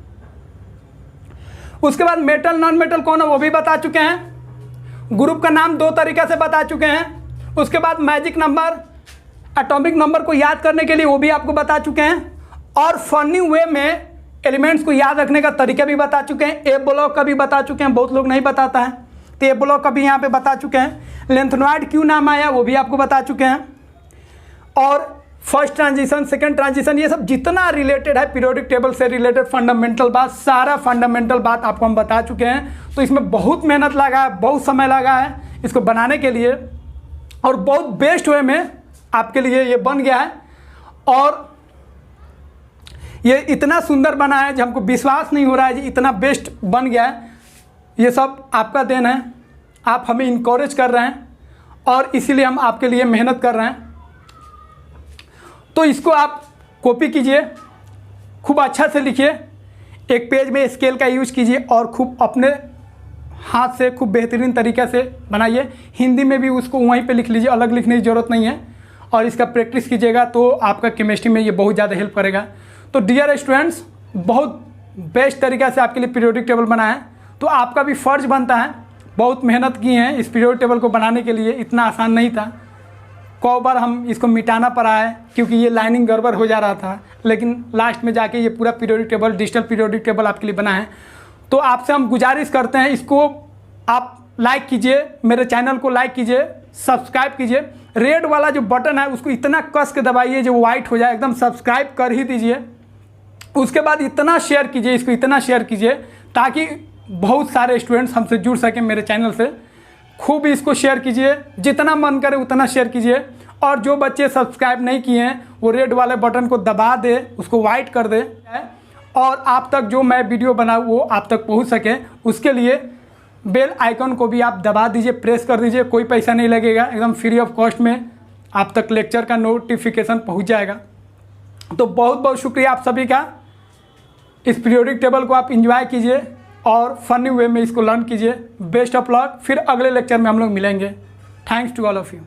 उसके बाद मेटल नॉन मेटल कौन है वो भी बता चुके हैं। ग्रुप का नाम 2 तरीके से बता चुके हैं। उसके बाद मैजिक नंबर, एटॉमिक नंबर को याद करने के लिए वो भी आपको बता चुके हैं। और फनी वे में एलिमेंट्स को याद रखने का तरीका भी बता चुके हैं। ए ब्लॉक का भी बता चुके हैं, बहुत लोग नहीं बताता है, तो ए ब्लॉक का भी यहाँ पे बता चुके हैं। लेंथनॉइड क्यों नाम आया वो भी आपको बता चुके हैं। और फर्स्ट ट्रांजिशन, सेकंड ट्रांजिशन, ये सब जितना रिलेटेड है पीरियोडिक टेबल से रिलेटेड फंडामेंटल बात, सारा फंडामेंटल बात आपको हम बता चुके हैं। तो इसमें बहुत मेहनत लगा है, बहुत समय लगा है इसको बनाने के लिए, और बहुत बेस्ट वे में आपके लिए ये बन गया है। और ये इतना सुंदर बना है जो हमको विश्वास नहीं हो रहा है जी इतना बेस्ट बन गया है। ये सब आपका देन है, आप हमें इनकरेज कर रहे हैं और इसीलिए हम आपके लिए मेहनत कर रहे हैं। तो इसको आप कॉपी कीजिए, खूब अच्छा से लिखिए, एक पेज में स्केल का यूज़ कीजिए और खूब अपने हाथ से खूब बेहतरीन तरीक़े से बनाइए। हिंदी में भी उसको वहीं पे लिख लीजिए, अलग लिखने की ज़रूरत नहीं है। और इसका प्रैक्टिस कीजिएगा तो आपका केमिस्ट्री में ये बहुत ज़्यादा हेल्प करेगा। तो डियर स्टूडेंट्स, बहुत बेस्ट तरीक़े से आपके लिए पीरियोडिक टेबल बनाया है, तो आपका भी फ़र्ज बनता है। बहुत मेहनत की है इस पीरियोडिक टेबल को बनाने के लिए, इतना आसान नहीं था। कई बार हम इसको मिटाना पड़ा है क्योंकि ये लाइनिंग गड़बड़ हो जा रहा था, लेकिन लास्ट में जाके ये पूरा periodic table, digital periodic table आपके लिए बना है। तो आपसे हम गुजारिश करते हैं, इसको आप लाइक कीजिए, मेरे चैनल को लाइक कीजिए, सब्सक्राइब कीजिए। रेड वाला जो बटन है उसको इतना कस के दबाइए जो वाइट हो जाए, एकदम सब्सक्राइब कर ही दीजिए। उसके बाद इतना शेयर कीजिए, इसको इतना शेयर कीजिए ताकि बहुत सारे स्टूडेंट्स हमसे जुड़ सकें मेरे चैनल से। खूब इसको शेयर कीजिए, जितना मन करे उतना शेयर कीजिए। और जो बच्चे सब्सक्राइब नहीं किए हैं वो रेड वाले बटन को दबा दे, उसको वाइट कर दे, और आप तक जो मैं वीडियो बनाऊँ वो आप तक पहुंच सके। उसके लिए बेल आइकन को भी आप दबा दीजिए, प्रेस कर दीजिए, कोई पैसा नहीं लगेगा, एकदम फ्री ऑफ कॉस्ट में आप तक लेक्चर का नोटिफिकेशन पहुँच जाएगा। तो बहुत बहुत शुक्रिया आप सभी का। इस पीरियोडिक टेबल को आप इंजॉय कीजिए और फनी वे में इसको लर्न कीजिए। Best of luck. फिर अगले लेक्चर में हम लोग मिलेंगे। Thanks to all of you.